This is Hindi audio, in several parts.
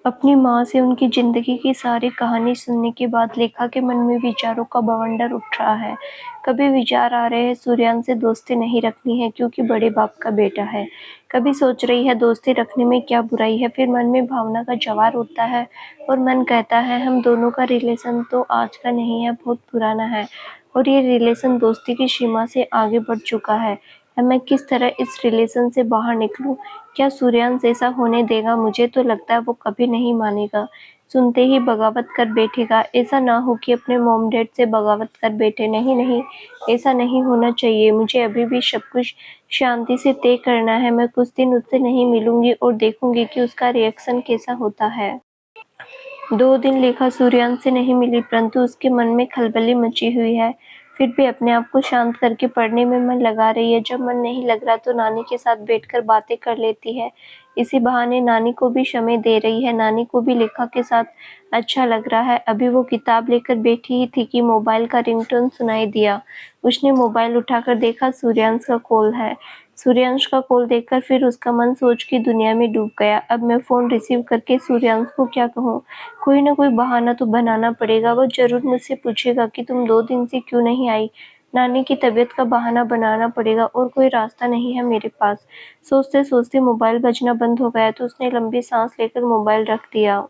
अपनी माँ से उनकी ज़िंदगी की सारी कहानी सुनने के बाद लेखा के मन में विचारों का बवंडर उठ रहा है। कभी विचार आ रहे हैं सूर्यान से दोस्ती नहीं रखनी है क्योंकि बड़े बाप का बेटा है। कभी सोच रही है दोस्ती रखने में क्या बुराई है, फिर मन में भावना का ज्वार उठता है और मन कहता है हम दोनों का रिलेशन तो आज का नहीं है, बहुत पुराना है और ये रिलेशन दोस्ती की सीमा से आगे बढ़ चुका है। अब मैं किस तरह इस रिलेशन से बाहर निकलूं? क्या सूर्यांश ऐसा होने देगा? मुझे तो लगता है वो कभी नहीं मानेगा, सुनते ही बगावत कर बैठेगा। ऐसा ना हो कि अपने मॉम डैड से बगावत कर बैठे। नहीं नहीं, ऐसा नहीं होना चाहिए। मुझे अभी भी सब कुछ शांति से तय करना है। मैं कुछ दिन उससे नहीं मिलूंगी और देखूंगी कि उसका रिएक्शन कैसा होता है। 2 दिन लेखा सूर्यांश से नहीं मिली, परंतु उसके मन में खलबली मची हुई है। फिर भी अपने आप को शांत करके पढ़ने में मन लगा रही है। जब मन नहीं लग रहा तो नानी के साथ बैठकर बातें कर लेती है। इसी बहाने नानी को भी समय दे रही है। नानी को भी लेखा के साथ अच्छा लग रहा है। अभी वो किताब लेकर बैठी ही थी कि मोबाइल का रिंगटोन सुनाई दिया। उसने मोबाइल उठाकर देखा, सूर्यांश का कॉल है। सूर्यांश का कॉल देखकर फिर उसका मन सोच की दुनिया में डूब गया। अब मैं फोन रिसीव करके सूर्यांश को क्या कहूँ? कोई ना कोई बहाना तो बनाना पड़ेगा। वो जरूर मुझसे पूछेगा कि तुम 2 दिन से क्यों नहीं आई। नानी की तबीयत का बहाना बनाना पड़ेगा और कोई रास्ता नहीं है मेरे पास। सोचते सोचते मोबाइल बजना बंद हो गया तो उसने लंबी सांस लेकर मोबाइल रख दिया।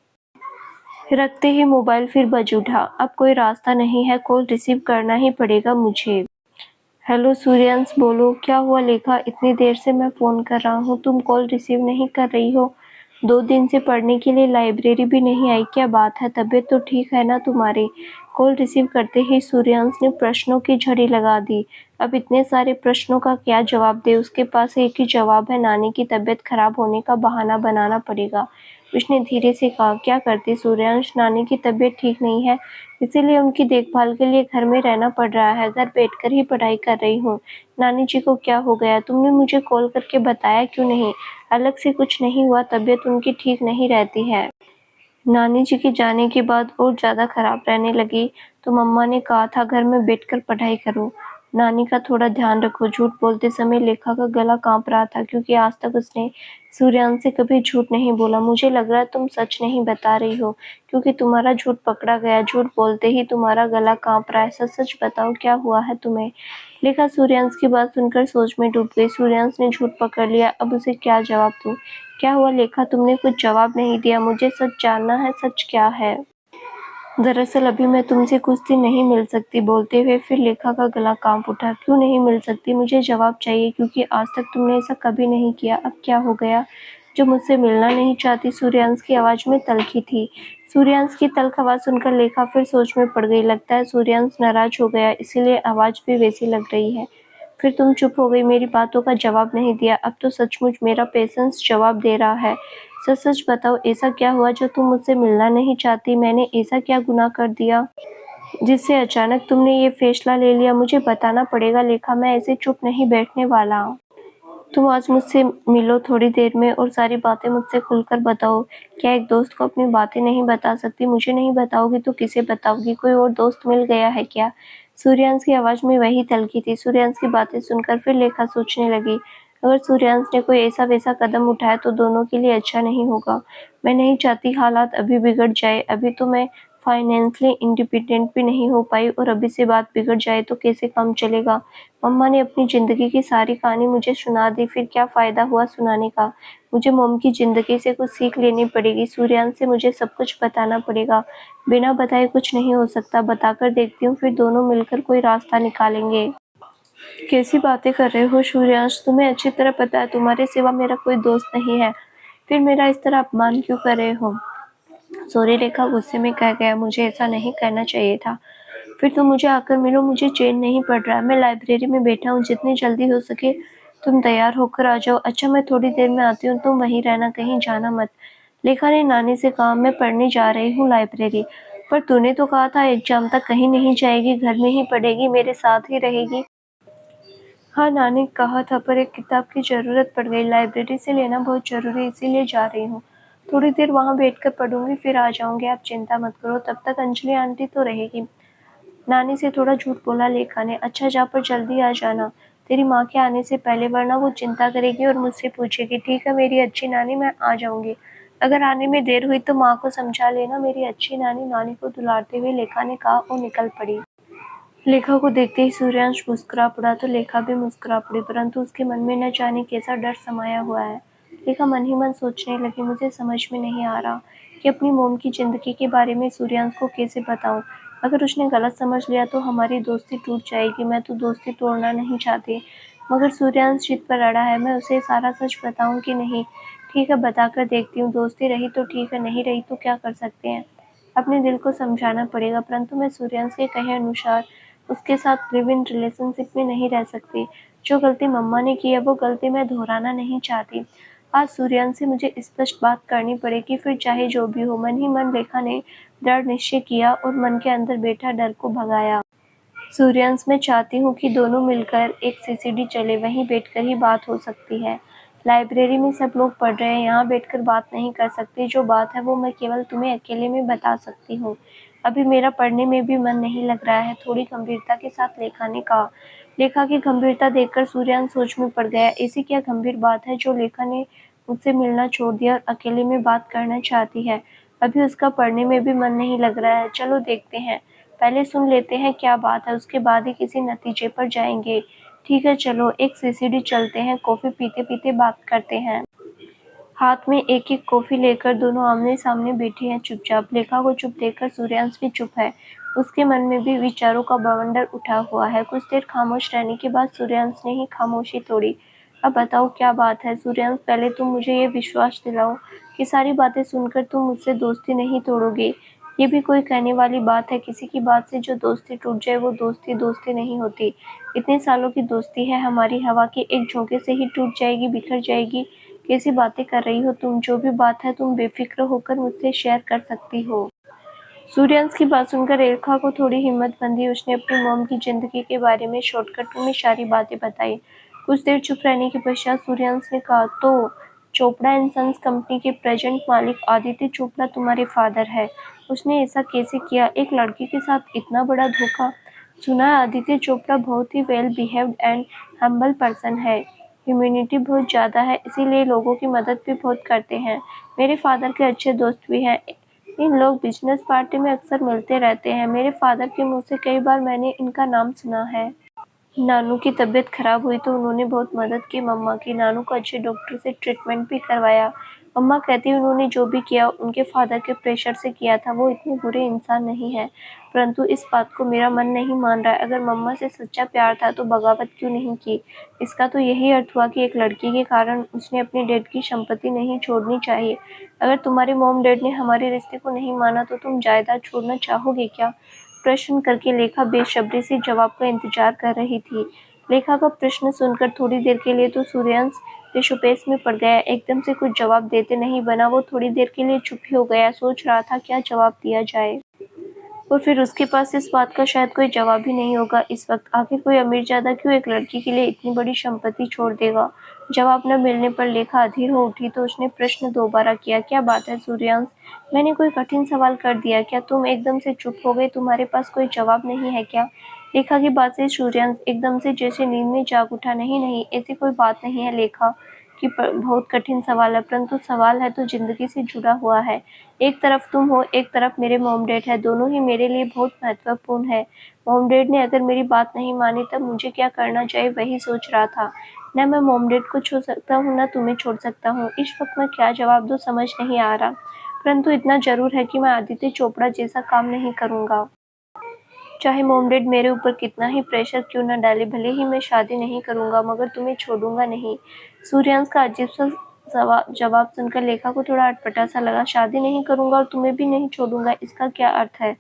रखते ही मोबाइल फिर बज उठा। अब कोई रास्ता नहीं है, कॉल रिसीव करना ही पड़ेगा मुझे। हेलो सूर्यांश, बोलो। क्या हुआ लेखा? इतनी देर से मैं फोन कर रहा हूँ, तुम कॉल रिसीव नहीं कर रही हो। 2 दिन से पढ़ने के लिए लाइब्रेरी भी नहीं आई, क्या बात है? तबीयत तो ठीक है ना तुम्हारी? कॉल रिसीव करते ही सूर्यांश ने प्रश्नों की झड़ी लगा दी। अब इतने सारे प्रश्नों का क्या जवाब दे? उसके पास एक ही जवाब है, नानी की तबीयत खराब होने का बहाना बनाना पड़ेगा। उसने धीरे से कहा, क्या करते सूर्यांश? नानी की तबीयत ठीक नहीं है, इसीलिए उनकी देखभाल के लिए घर में रहना पड़ रहा है। घर बैठकर ही पढ़ाई कर रही हूँ। नानी जी को क्या हो गया? तुमने मुझे कॉल करके बताया क्यों नहीं? अलग से कुछ नहीं हुआ, तबीयत उनकी ठीक नहीं रहती है। नानी जी के जाने के बाद और ज़्यादा खराब रहने लगी, तो मम्मा ने कहा था घर में बैठकर पढ़ाई करो। नानी का थोड़ा ध्यान रखो। झूठ बोलते समय लेखा का गला कांप रहा था क्योंकि आज तक उसने सूर्यांश से कभी झूठ नहीं बोला। मुझे लग रहा है तुम सच नहीं बता रही हो क्योंकि तुम्हारा झूठ पकड़ा गया। झूठ बोलते ही तुम्हारा गला कांप रहा है। सच सच बताओ, क्या हुआ है तुम्हें? लेखा सूर्यांश की बात सुनकर सोच में डूब गई। सूर्यांश ने झूठ पकड़ लिया, अब उसे क्या जवाब दूं? क्या हुआ लेखा? तुमने कुछ जवाब नहीं दिया। मुझे सच जानना है, सच क्या है? दरअसल अभी मैं तुमसे कुछ दिन नहीं मिल सकती। बोलते हुए फिर लेखा का गला कांप उठा। क्यों नहीं मिल सकती? मुझे जवाब चाहिए क्योंकि आज तक तुमने ऐसा कभी नहीं किया। अब क्या हो गया जो मुझसे मिलना नहीं चाहती? सूर्यांश की आवाज में तल्खी थी। सूर्यांश की तल्ख आवाज सुनकर लेखा फिर सोच में पड़ गई। लगता है सूर्यांश नाराज हो गया, इसीलिए आवाज भी वैसी लग रही है। फिर तुम चुप हो गई, मेरी बातों का जवाब नहीं दिया। अब तो सचमुच मेरा पेशेंस जवाब दे रहा है। सच सच बताओ, ऐसा क्या हुआ जो तुम मुझसे मिलना नहीं चाहती? मैंने ऐसा क्या गुनाह कर दिया जिससे अचानक तुमने ये फैसला ले लिया? मुझे बताना पड़ेगा लेखा, मैं ऐसे चुप नहीं बैठने वाला। तुम आज मुझसे मिलो थोड़ी देर में और सारी बातें मुझसे खुलकर बताओ। क्या एक दोस्त को अपनी बातें नहीं बता सकती? मुझे नहीं बताओगी तो किसे बताओगी? कोई और दोस्त मिल गया है क्या? सूर्यांश की आवाज में वही तल्खी थी। सूर्यांश की बातें सुनकर फिर लेखा सोचने लगी, अगर सूर्यांश ने कोई ऐसा वैसा कदम उठाया तो दोनों के लिए अच्छा नहीं होगा। मैं नहीं चाहती हालात अभी बिगड़ जाए। अभी तो मैं फाइनेंशियली इंडिपेंडेंट भी नहीं हो पाई और अभी से बात बिगड़ जाए तो कैसे काम चलेगा? मम्मा ने अपनी जिंदगी की सारी कहानी मुझे सुना दी, फिर क्या फायदा हुआ सुनाने का? मुझे मम की जिंदगी से कुछ सीख लेनी पड़ेगी। सूर्यांश से मुझे सब कुछ बताना पड़ेगा। बिना बताए कुछ नहीं हो सकता। बताकर देखती हूँ, फिर दोनों मिलकर कोई रास्ता निकालेंगे। कैसी बातें कर रहे हो सूर्यांश? तुम्हें अच्छी तरह पता है तुम्हारे सिवा मेरा कोई दोस्त नहीं है, फिर मेरा इस तरह अपमान क्यों कर रहे हो? सॉरी रेखा, गुस्से में कह गया, मुझे ऐसा नहीं करना चाहिए था। फिर तुम मुझे आकर मिलो, मुझे चैन नहीं पड़ रहा। मैं लाइब्रेरी में बैठा हूँ, जितनी जल्दी हो सके तुम तैयार होकर आ जाओ। अच्छा, मैं थोड़ी देर में आती हूँ, तुम वहीं रहना, कहीं जाना मत। लेखा ने नानी से कहा, मैं पढ़ने जा रही हूँ लाइब्रेरी। पर तूने तो कहा था एग्जाम तक कहीं नहीं जाएगी, घर में ही पढ़ेगी, मेरे साथ ही रहेगी। हाँ नानी, कहा था, पर एक किताब की जरूरत पड़ गई। लाइब्रेरी से लेना बहुत जरूरी है, इसीलिए जा रही हूँ। थोड़ी देर वहाँ बैठकर पढ़ूंगी, फिर आ जाऊंगी। आप चिंता मत करो, तब तक अंजलि आंटी तो रहेगी। नानी से थोड़ा झूठ बोला लेखा ने। अच्छा जा, पर जल्दी आ जाना तेरी माँ के आने से पहले, वरना वो चिंता करेगी और मुझसे पूछेगी। ठीक है मेरी अच्छी नानी, मैं आ जाऊंगी। अगर आने में देर हुई तो माँ को समझा लेना, मेरी अच्छी नानी। नानी को दुलारते हुए लेखा ने कहा और निकल पड़ी। लेखा को देखते ही सूर्यांश मुस्कुरा पड़ा तो लेखा भी मुस्कुरा पड़ी, परंतु उसके मन में न जाने कैसा डर समाया हुआ है। लेखा मन ही मन सोचने लगी, मुझे समझ में नहीं आ रहा कि अपनी मोम की जिंदगी के बारे में सूर्यांश को कैसे बताऊं। अगर उसने गलत समझ लिया तो हमारी दोस्ती टूट जाएगी। मैं तो दोस्ती तोड़ना नहीं चाहती, मगर सूर्यांश जिद पर अड़ा है। मैं उसे सारा सच बताऊं कि नहीं? ठीक है, बताकर देखती हूँ। दोस्ती रही तो ठीक है, नहीं रही तो क्या कर सकते हैं। अपने दिल को समझाना पड़ेगा, परंतु मैं सूर्यांश के कहे अनुसार उसके साथ लिव इन रिलेशनशिप में नहीं रह सकती। जो गलती मम्मा ने की है वो गलती मैं दोहराना नहीं चाहती। आज सूर्यांश से मुझे स्पष्ट बात करनी पड़ेगी, फिर चाहे जो भी हो। मन ही मन लेखा ने दृढ़ निश्चय किया और मन के अंदर बैठा डर को भगाया। सूर्यांश, मैं चाहती हूँ कि दोनों मिलकर एक सीसीडी चले, वहीं बैठकर ही बात हो सकती है। लाइब्रेरी में सब लोग पढ़ रहे हैं, यहाँ बैठकर बात नहीं कर सकती। जो बात है वो मैं केवल तुम्हें अकेले में बता सकती हूँ। अभी मेरा पढ़ने में भी मन नहीं लग रहा है, थोड़ी गंभीरता के साथ लेखा ने कहा। लेखा की गंभीरता देखकर सूर्यांश सोच में पड़ गया। ऐसी क्या गंभीर बात है जो लेखा ने मुझसे मिलना छोड़ दिया और अकेले में बात करना चाहती है? अभी उसका पढ़ने में भी मन नहीं लग रहा है। चलो देखते हैं, पहले सुन लेते हैं क्या बात है, उसके बाद ही किसी नतीजे पर जाएंगे। ठीक है, चलो एक सीसीडी चलते हैं, कॉफी पीते पीते बात करते हैं। हाथ में एक एक कॉफी लेकर दोनों आमने सामने बैठे हैं चुपचाप। लेखा को चुप देखकर सूर्यांश भी चुप है। उसके मन में भी विचारों का बवंडर उठा हुआ है। कुछ देर खामोश रहने के बाद सूर्यांश ने ही खामोशी तोड़ी। अब बताओ क्या बात है सूर्यांश? पहले तुम मुझे ये विश्वास दिलाओ कि सारी बातें सुनकर तुम मुझसे दोस्ती नहीं तोड़ोगे। ये भी कोई कहने वाली बात है? किसी की बात से जो दोस्ती टूट जाए वो दोस्ती दोस्ती नहीं होती। इतने सालों की दोस्ती है हमारी, हवा के एक झोंके से ही टूट जाएगी, बिखर जाएगी? कैसी बातें कर रही हो तुम? जो भी बात है तुम बेफिक्र होकर मुझसे शेयर कर सकती हो। सूर्यांश की बात सुनकर रेखा को थोड़ी हिम्मत बंधी। उसने अपनी मॉम की जिंदगी के बारे में शॉर्टकट में सारी बातें बताई। कुछ देर चुप रहने के पश्चात सूर्यांश ने कहा, तो चोपड़ा एंड सन्स कंपनी के प्रेजेंट मालिक आदित्य चोपड़ा तुम्हारे फादर है? उसने ऐसा कैसे किया? एक लड़की के साथ इतना बड़ा धोखा? सुना है आदित्य चोपड़ा बहुत ही well behaved and humble person है। ह्यूमैनिटी बहुत ज़्यादा है, इसीलिए लोगों की मदद भी बहुत करते हैं। मेरे फादर के अच्छे दोस्त भी हैं। इन लोग बिजनेस पार्टी में अक्सर मिलते रहते हैं। मेरे फादर के मुंह से कई बार मैंने इनका नाम सुना है। नानू की तबीयत खराब हुई तो उन्होंने बहुत मदद की मम्मा की। नानू को अच्छे डॉक्टर से ट्रीटमेंट भी करवाया। मम्मा कहती है उन्होंने जो भी किया उनके फादर के प्रेशर से किया था। वो इतने बुरे इंसान नहीं है, परंतु इस बात को मेरा मन नहीं मान रहा है। अगर मम्मा से सच्चा प्यार था तो बगावत क्यों नहीं की? इसका तो यही अर्थ हुआ कि एक लड़की के कारण उसने अपने डैड की संपत्ति नहीं छोड़नी चाहिए। अगर तुम्हारे मॉम डैड ने हमारे रिश्ते को नहीं माना तो तुम जायदाद छोड़ना चाहोगे क्या? प्रश्न करके लेखा बेसब्री से जवाब का इंतजार कर रही थी। लेखा का प्रश्न सुनकर थोड़ी देर के लिए तो सूर्यांश पेशोपेश में पड़ गया। एकदम से कुछ जवाब देते नहीं बना। वो थोड़ी देर के लिए चुप ही हो गया, सोच रहा था क्या जवाब दिया जाए। और फिर उसके पास इस बात का शायद कोई जवाब ही नहीं होगा इस वक्त। आखिर कोई अमीरजादा क्यों एक लड़की के लिए इतनी बड़ी संपत्ति छोड़ देगा? जवाब न मिलने पर लेखा अधीर हो उठी तो उसने प्रश्न दोबारा किया, क्या बात है सूर्यांश? मैंने कोई कठिन सवाल कर दिया क्या? तुम एकदम से चुप हो गए, तुम्हारे पास कोई जवाब नहीं है क्या? लेखा की बात से सूर्यांश एकदम से जैसे नींद में जाग उठा। नहीं नहीं, ऐसी कोई बात नहीं है लेखा कि बहुत कठिन सवाल है, परंतु सवाल है तो जिंदगी से जुड़ा हुआ है। एक तरफ तुम हो, एक तरफ मेरे मॉम डैड है, दोनों ही मेरे लिए बहुत महत्वपूर्ण है। मॉम डैड ने अगर मेरी बात नहीं मानी तब मुझे क्या करना चाहिए वही सोच रहा था। न मैं मॉम डैड को छोड़ सकता हूँ न तुम्हें छोड़ सकता हूँ। इस वक्त मैं क्या जवाब दूँ समझ नहीं आ रहा, परंतु इतना जरूर है कि मैं आदित्य चोपड़ा जैसा काम नहीं करूँगा। चाहे मॉम डैड मेरे ऊपर कितना ही प्रेशर क्यों न डाले, भले ही मैं शादी नहीं करूँगा, मगर तुम्हें छोड़ूंगा नहीं। सूर्यांश का अजीब सा जवाब सुनकर लेखा को थोड़ा अटपटा सा लगा। शादी नहीं करूँगा और तुम्हें भी नहीं छोड़ूंगा, इसका क्या अर्थ है?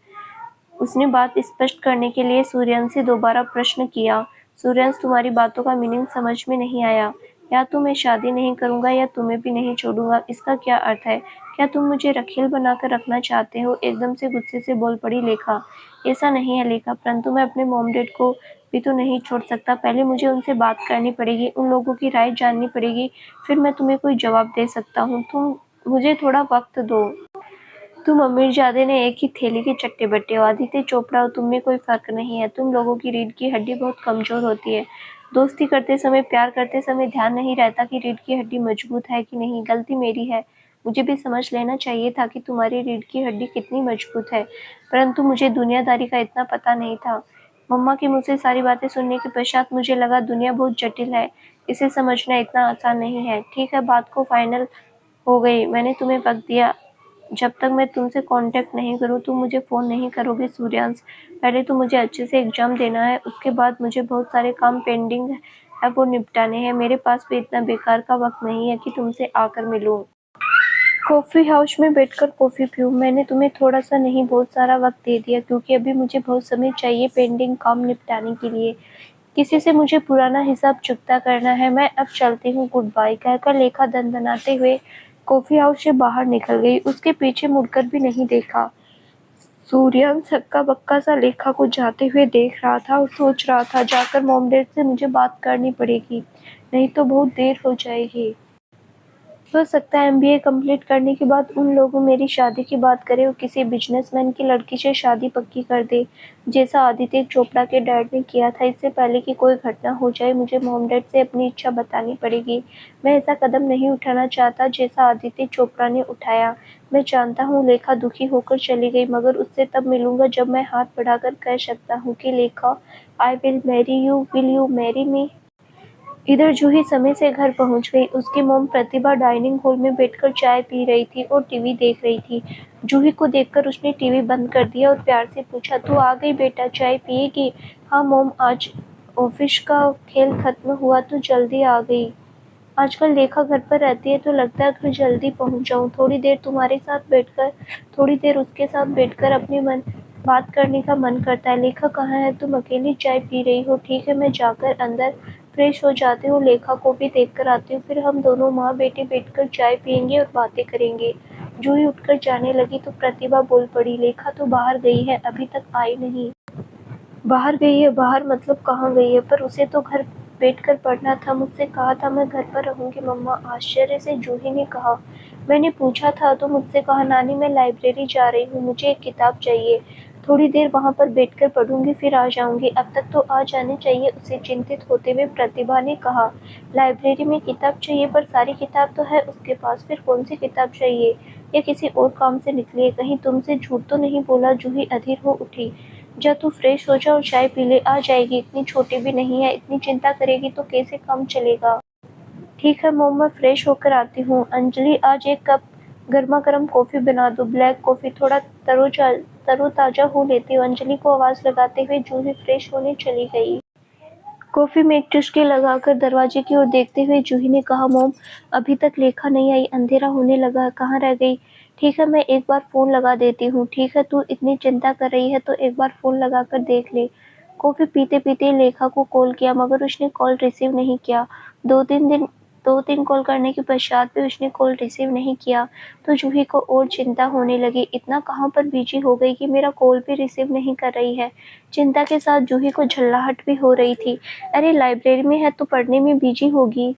उसने बात स्पष्ट करने के लिए सूर्यांश से दोबारा प्रश्न किया। सूर्यांश, तुम्हारी बातों का मीनिंग समझ में नहीं आया। या तो मैं शादी नहीं करूँगा या तुम्हें भी नहीं छोड़ूंगा, इसका क्या अर्थ है? क्या तुम मुझे रखेल बनाकर रखना चाहते हो? एकदम से गुस्से से बोल पड़ी लेखा। ऐसा नहीं है लेखा, परंतु मैं अपने मॉम डैड को भी तो नहीं छोड़ सकता। पहले मुझे उनसे बात करनी पड़ेगी, उन लोगों की राय जाननी पड़ेगी, फिर मैं तुम्हें कोई जवाब दे सकता हूँ। तुम मुझे थोड़ा वक्त दो। तुम अमीरजादे ने एक ही थैली के चट्टे बट्टे हो। आदित्य चोपड़ा और तुम में कोई फर्क नहीं है। तुम लोगों की रीढ़ की हड्डी बहुत कमजोर होती है। दोस्ती करते समय, प्यार करते समय ध्यान नहीं रहता कि रीढ़ की हड्डी मजबूत है कि नहीं। गलती मेरी है, मुझे भी समझ लेना चाहिए था कि तुम्हारी रीढ़ की हड्डी कितनी मजबूत है, परंतु मुझे दुनियादारी का इतना पता नहीं था। मम्मा की मुँह से सारी बातें सुनने के पश्चात मुझे लगा दुनिया बहुत जटिल है, इसे समझना इतना आसान नहीं है। ठीक है, बात को फाइनल हो गई, मैंने तुम्हें वक़्त दिया। जब तक मैं तुमसे कांटेक्ट नहीं करूँ तुम मुझे फ़ोन नहीं करोगे सूर्यांश। पहले तो मुझे अच्छे से एग्ज़ाम देना है, उसके बाद मुझे बहुत सारे काम पेंडिंग है वो निपटाने हैं। मेरे पास भी इतना बेकार का वक़्त नहीं है कि तुमसे आकर मिलूँ। कॉफ़ी हाउस में बैठकर कॉफ़ी पीऊँ। मैंने तुम्हें थोड़ा-सा नहीं बहुत सारा वक़्त दे दिया क्योंकि अभी मुझे बहुत समय चाहिए पेंडिंग काम निपटाने के लिए। किसी से मुझे पुराना हिसाब चुकता करना है। मैं अब चलती हूँ, गुड बाय कहकर लेखा दनदनाते हुए कॉफ़ी हाउस से बाहर निकल गई। उसके पीछे मुड़कर भी नहीं देखा। सूर्यांश हक्का-बक्का सा लेखा को जाते हुए देख रहा था और सोच रहा था जाकर मॉम डैड से मुझे बात करनी पड़ेगी, नहीं तो बहुत देर हो जाएगी। हो सकता है एमबीए कंप्लीट करने के बाद उन लोगों मेरी शादी की बात करें और किसी बिजनेसमैन की लड़की से शादी पक्की कर दे, जैसा आदित्य चोपड़ा के डैड ने किया था। इससे पहले कि कोई घटना हो जाए मुझे मॉम डैड से अपनी इच्छा बतानी पड़ेगी। मैं ऐसा कदम नहीं उठाना चाहता जैसा आदित्य चोपड़ा ने उठाया। मैं जानता हूँ लेखा दुखी होकर चली गई, मगर उससे तब मिलूंगा जब मैं हाथ बढ़ाकर कह सकता हूँ कि लेखा, I will marry you, will you marry me. इधर जूही समय से घर पहुंच गई। उसकी मॉम प्रतिभा डाइनिंग हॉल में बैठकर चाय पी रही थी और टीवी देख रही थी। जूही को देखकर उसने टीवी बंद कर दिया और प्यार से पूछा, तू आ गई बेटा, चाय पिएगी? हाँ मॉम, आज ऑफिस का खेल खत्म हुआ तो जल्दी आ गई। आजकल लेखा घर पर रहती है तो लगता है घर जल्दी पहुंच जाऊं। थोड़ी देर तुम्हारे साथ बैठकर, थोड़ी देर उसके साथ बैठकर अपनी मन बात करने का मन करता है। लेखा कहाँ है? तुम अकेली चाय पी रही हो? ठीक है, मैं जाकर अंदर फ्रेश हो जाती हूँ, लेखा को भी देख कर आती हूँ, फिर हम दोनों माँ बेटे बैठकर चाय पियेंगे और बातें करेंगे। जूही उठकर जाने लगी तो प्रतिभा बोल पड़ी, लेखा तो बाहर गई है, अभी तक आई नहीं। बाहर गई है? बाहर मतलब कहाँ गई है? पर उसे तो घर बैठकर पढ़ना था, मुझसे कहा था मैं घर पर रहूंगी मम्मा। आश्चर्य से जूही ने कहा। मैंने पूछा था तो मुझसे कहा, नानी मैं लाइब्रेरी जा रही हूँ, मुझे एक किताब चाहिए, थोड़ी देर वहाँ पर बैठकर पढ़ूंगी फिर आ जाऊंगी। अब तक तो आ जाने चाहिए, उसे चिंतित होते हुए प्रतिभा ने कहा। लाइब्रेरी में किताब चाहिए? पर सारी किताब तो है उसके पास, फिर कौन सी किताब चाहिए? या किसी और काम से निकली है? कहीं तुमसे झूठ तो नहीं बोला? जूही अधीर हो उठी। जा तू फ्रेश हो जा और चाय पी ले, आ जाएगी, इतनी छोटी भी नहीं है, इतनी चिंता करेगी तो कैसे काम चलेगा। ठीक है मॉम, मैं फ्रेश होकर आती हूँ। अंजलि, आज एक कप गर्मा गर्म कॉफी बना दो, ब्लैक कॉफी, थोड़ा तरोताजा हो लेती हूँ। अंजलि को आवाज लगाते हुए जूही फ्रेश होने चली गई। कॉफी में एक चुस्की लगाकर दरवाजे की ओर देखते हुए जूही ने कहा, मॉम अभी तक लेखा नहीं आई, अंधेरा होने लगा है, कहाँ रह गई? ठीक है, मैं एक बार फोन लगा देती हूँ। ठीक है, तू इतनी चिंता कर रही है तो एक बार फोन लगाकर देख ले। कॉफी पीते पीते लेखा को कॉल किया मगर उसने कॉल रिसीव नहीं किया। दो तीन दिन 2-3 कॉल करने के पश्चात भी उसने कॉल रिसीव नहीं किया तो जूही को और चिंता होने लगी। इतना कहाँ पर बिजी हो गई कि मेरा कॉल भी रिसीव नहीं कर रही है। चिंता के साथ जूही को झल्लाहट भी हो रही थी। अरे लाइब्रेरी में है तो पढ़ने में बिजी होगी।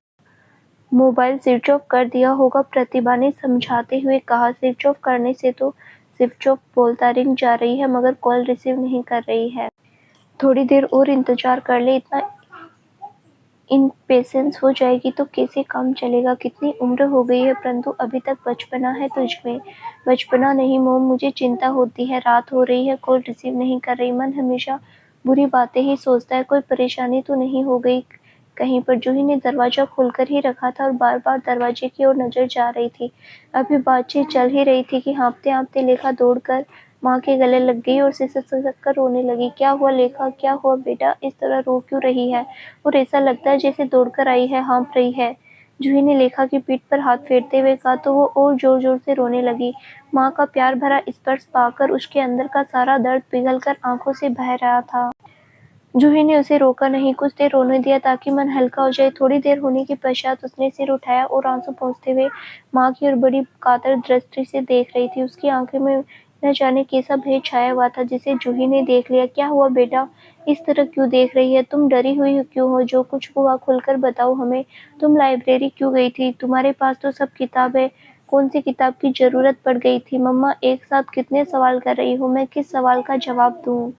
मोबाइल स्विच ऑफ कर दिया होगा, प्रतिभा ने समझाते हुए कहा। स्विच ऑफ करने से तो स्विच ऑफ बोलता रिंग जा रही है मगर कॉल रिसीव नहीं कर रही है। थोड़ी देर और इंतजार कर ले, इतना इम्पेशेंस हो जाएगी तो कैसे काम चलेगा। कितनी उम्र हो गई है परंतु अभी तक बचपना है तुझमें। बचपना नहीं मोम, मुझे चिंता होती है, रात हो रही है, कॉल रिसीव नहीं कर रही, मन हमेशा बुरी बातें ही सोचता है, कोई परेशानी तो नहीं हो गई कहीं पर। जूही ने दरवाजा खोलकर ही रखा था और बार बार दरवाजे की ओर नजर जा रही थी। अभी बातचीत चल ही रही थी कि हाँफते हाँफते लेखा दौड़कर माँ के गले लग गई और सिसक कर रोने लगी। क्या हुआ लेखा, क्या हुआ बेटा, इस तरह रो क्यों रही है? और ऐसा लगता है जैसे दौड़कर आई है, हाँफ रही है। जूही ने लेखा की पीठ पर हाथ फेरते हुए कहा तो वो और जोर जोर से रोने लगी। माँ का प्यार भरा स्पर्श पाकर उसके अंदर का सारा दर्द पिघलकर आंखों से बह रहा था। जूही ने उसे रोका नहीं, कुछ देर रोने दिया ताकि मन हल्का हो जाए। थोड़ी देर होने के पश्चात उसने सिर उठाया और आंसू पोंछते हुए माँ की ओर बड़ी कातर दृष्टि से देख रही थी। उसकी आंखों में न जाने कैसा भय छाया हुआ था जिसे जूही ने देख लिया। क्या हुआ बेटा, इस तरह क्यों देख रही है? तुम डरी हुई क्यों हो? जो कुछ हुआ खुलकर बताओ हमें। तुम लाइब्रेरी क्यों गई थी? तुम्हारे पास तो सब किताब है, कौन सी किताब की जरूरत पड़ गई थी? मम्मा एक साथ कितने सवाल कर रही हो, मैं किस सवाल का जवाब दूं?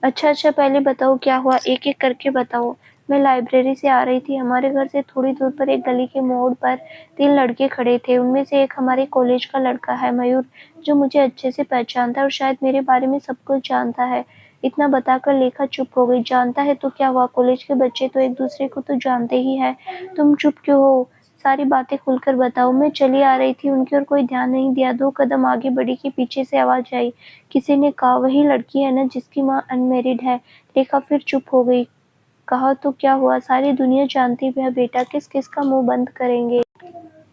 अच्छा, पहले बताओ क्या हुआ, एक-एक करके बताओ। मैं लाइब्रेरी से आ रही थी। हमारे घर से थोड़ी दूर पर एक गली के मोड़ पर 3 लड़के खड़े थे। उनमें से एक हमारे कॉलेज का लड़का है, मयूर, जो मुझे अच्छे से पहचानता है और शायद मेरे बारे में सब कुछ जानता है। इतना बताकर लेखा चुप हो गई। जानता है तो क्या हुआ? कॉलेज के बच्चे तो एक-दूसरे को तो जानते ही हैं। तुम चुप क्यों हो? सारी बातें खुलकर बताओ। मैं चली आ रही थी, उनकी ओर कोई ध्यान नहीं दिया। 2 कदम आगे बढ़ी कि पीछे से आवाज़ आई। किसी ने कहा, वही लड़की है ना जिसकी माँ अनमैरिड है। लेखा फिर चुप हो गई। कहा तो क्या हुआ? सारी दुनिया जानती है बेटा, किस-किस का मुँह बंद करेंगे।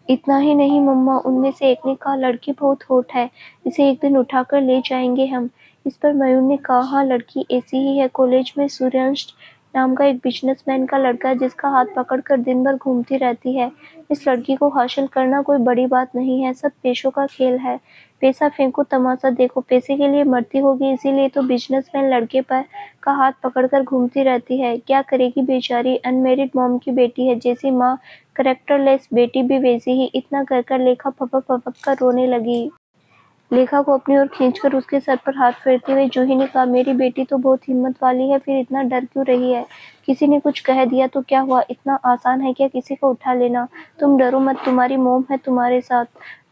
इतना ही नहीं मम्मा, उनमें से एक ने कहा, लड़की बहुत हॉट है, इसे एक दिन उठाकर ले जाएंगे हम। इस पर मयूर ने कहा, हाँ लड़की ऐसी ही है। कॉलेज में सूर्यवंश नाम का एक बिजनेसमैन का लड़का है जिसका हाथ पकड़कर दिन भर घूमती रहती है। इस लड़की को हासिल करना कोई बड़ी बात नहीं है, सब पैसों का खेल है। पैसा फेंको, तमाशा देखो। पैसे के लिए मरती होगी, इसीलिए तो बिजनेसमैन लड़के पर का हाथ पकड़कर घूमती रहती है। क्या करेगी बेचारी, अनमैरिड मॉम की बेटी है। जैसी माँ कैरेक्टरलेस, बेटी भी वैसी ही। इतना कहकर लेखा फपक फपक कर रोने लगी। लेखा को अपनी ओर खींचकर उसके सर पर हाथ फेरते हुए जूही ने कहा, मेरी बेटी तो बहुत हिम्मत वाली है, फिर इतना डर क्यों रही है? किसी ने कुछ कह दिया तो क्या हुआ? इतना आसान है क्या किसी को उठा लेना? तुम डरो मत, तुम्हारी मॉम है तुम्हारे साथ।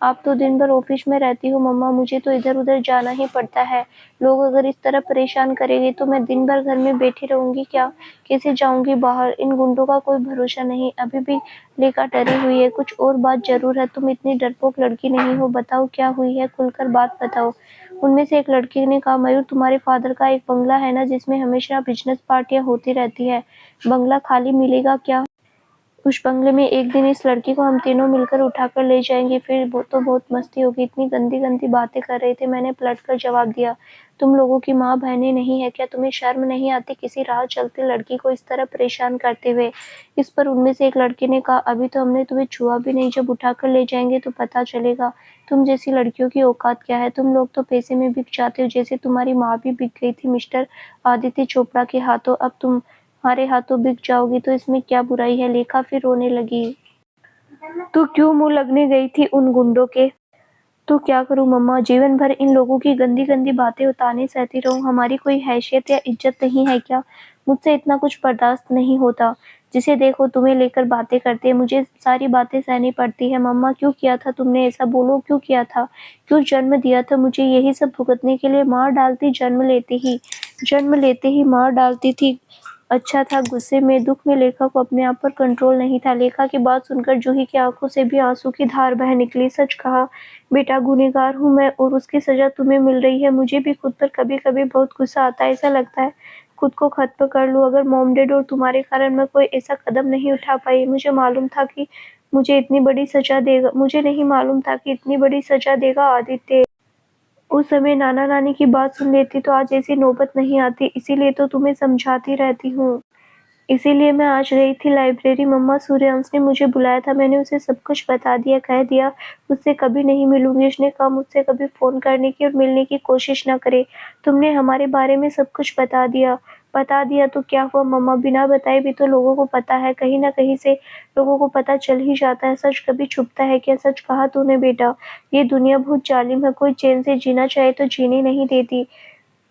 आप तो दिन भर ऑफिस में रहती हो मम्मा, मुझे तो इधर उधर जाना ही पड़ता है। लोग अगर इस तरह परेशान करेंगे तो मैं दिन भर घर में बैठी रहूंगी क्या? कैसे जाऊंगी बाहर? इन गुंडों का कोई भरोसा नहीं। अभी भी लेखा डरी हुई है। कुछ और बात जरूर है, तुम इतनी डरपोक लड़की नहीं हो। बताओ क्या हुई है, खुलकर बात बताओ। उनमें से एक लड़की ने कहा, मयूर, तुम्हारे फादर का एक बंगला है ना जिसमें हमेशा बिजनेस पार्टियां होती रहती है। बंगला खाली मिलेगा क्या? उस बंगले में एक दिन इस लड़की को हम तीनों मिलकर उठाकर ले जाएंगे, फिर वो तो बहुत मस्ती होगी। इतनी गंदी गंदी बातें कर रहे थे। मैंने पलटकर जवाब दिया, तुम लोगों की माँ बहनें नहीं है क्या? तुम्हें शर्म नहीं आती किसी राह चलती लड़की को इस तरह परेशान करते हुए? इस पर उनमें से एक लड़के ने कहा, अभी तो हमने तुम्हें छुआ भी नहीं, जब उठाकर ले जाएंगे तो पता चलेगा तुम जैसी लड़कियों की औकात क्या है। तुम लोग तो पैसे में बिक जाते हो, जैसे तुम्हारी माँ भी बिक गई थी मिस्टर आदित्य चोपड़ा के हाथों। अब तुम्हारे हाथों बिक जाओगी तो इसमें क्या बुराई है? लेखा फिर रोने लगी। तू क्यों मुंह लगने गई थी उन गुंडों के? तो क्या करूं मम्मा, जीवन भर इन लोगों की गंदी गंदी बातें उतारने सहती रहूं। हमारी कोई हैसियत या इज्जत नहीं है क्या? मुझसे इतना कुछ बर्दाश्त नहीं होता। जिसे देखो तुम्हें लेकर बातें करते हैं, मुझे सारी बातें सहनी पड़ती है। मम्मा, क्यों किया था तुमने ऐसा? बोलो, क्यों किया था? क्यों जन्म दिया था मुझे यही सब भुगतने के लिए? मार डालती जन्म लेते ही मार डालती थी। अच्छा था। गुस्से में, दुख में लेखा को अपने आप पर कंट्रोल नहीं था। लेखा की बात सुनकर जूही की आंखों से भी आंसू की धार बह निकली। सच कहा बेटा, गुनहगार हूँ मैं और उसकी सजा तुम्हें मिल रही है। मुझे भी खुद पर कभी कभी बहुत गुस्सा आता है। ऐसा लगता है खुद को खत्म कर लूं। अगर मॉम डैड और तुम्हारे कारण मैं कोई ऐसा कदम नहीं उठा पाई। मुझे नहीं मालूम था कि इतनी बड़ी सजा देगा आदित्य। उस समय नाना नानी की बात सुन लेती तो आज ऐसी नौबत नहीं आती। इसीलिए तो तुम्हें समझाती रहती हूँ। इसीलिए मैं आज गई थी लाइब्रेरी। मम्मा, सूर्यवंश ने मुझे बुलाया था, मैंने उसे सब कुछ बता दिया। कह दिया उससे कभी नहीं मिलूंगी। उसने कहा मुझसे कभी फोन करने की और मिलने की कोशिश ना करे। तुमने हमारे बारे में सब कुछ बता दिया तो क्या हुआ मम्मा? बिना बताए भी तो लोगों को पता है। कहीं ना कहीं से लोगों को पता चल ही जाता है। सच कभी छुपता है क्या? सच कहा तूने बेटा। ये दुनिया बहुत जालिम है। कोई चैन से जीना चाहे तो जीने नहीं देती,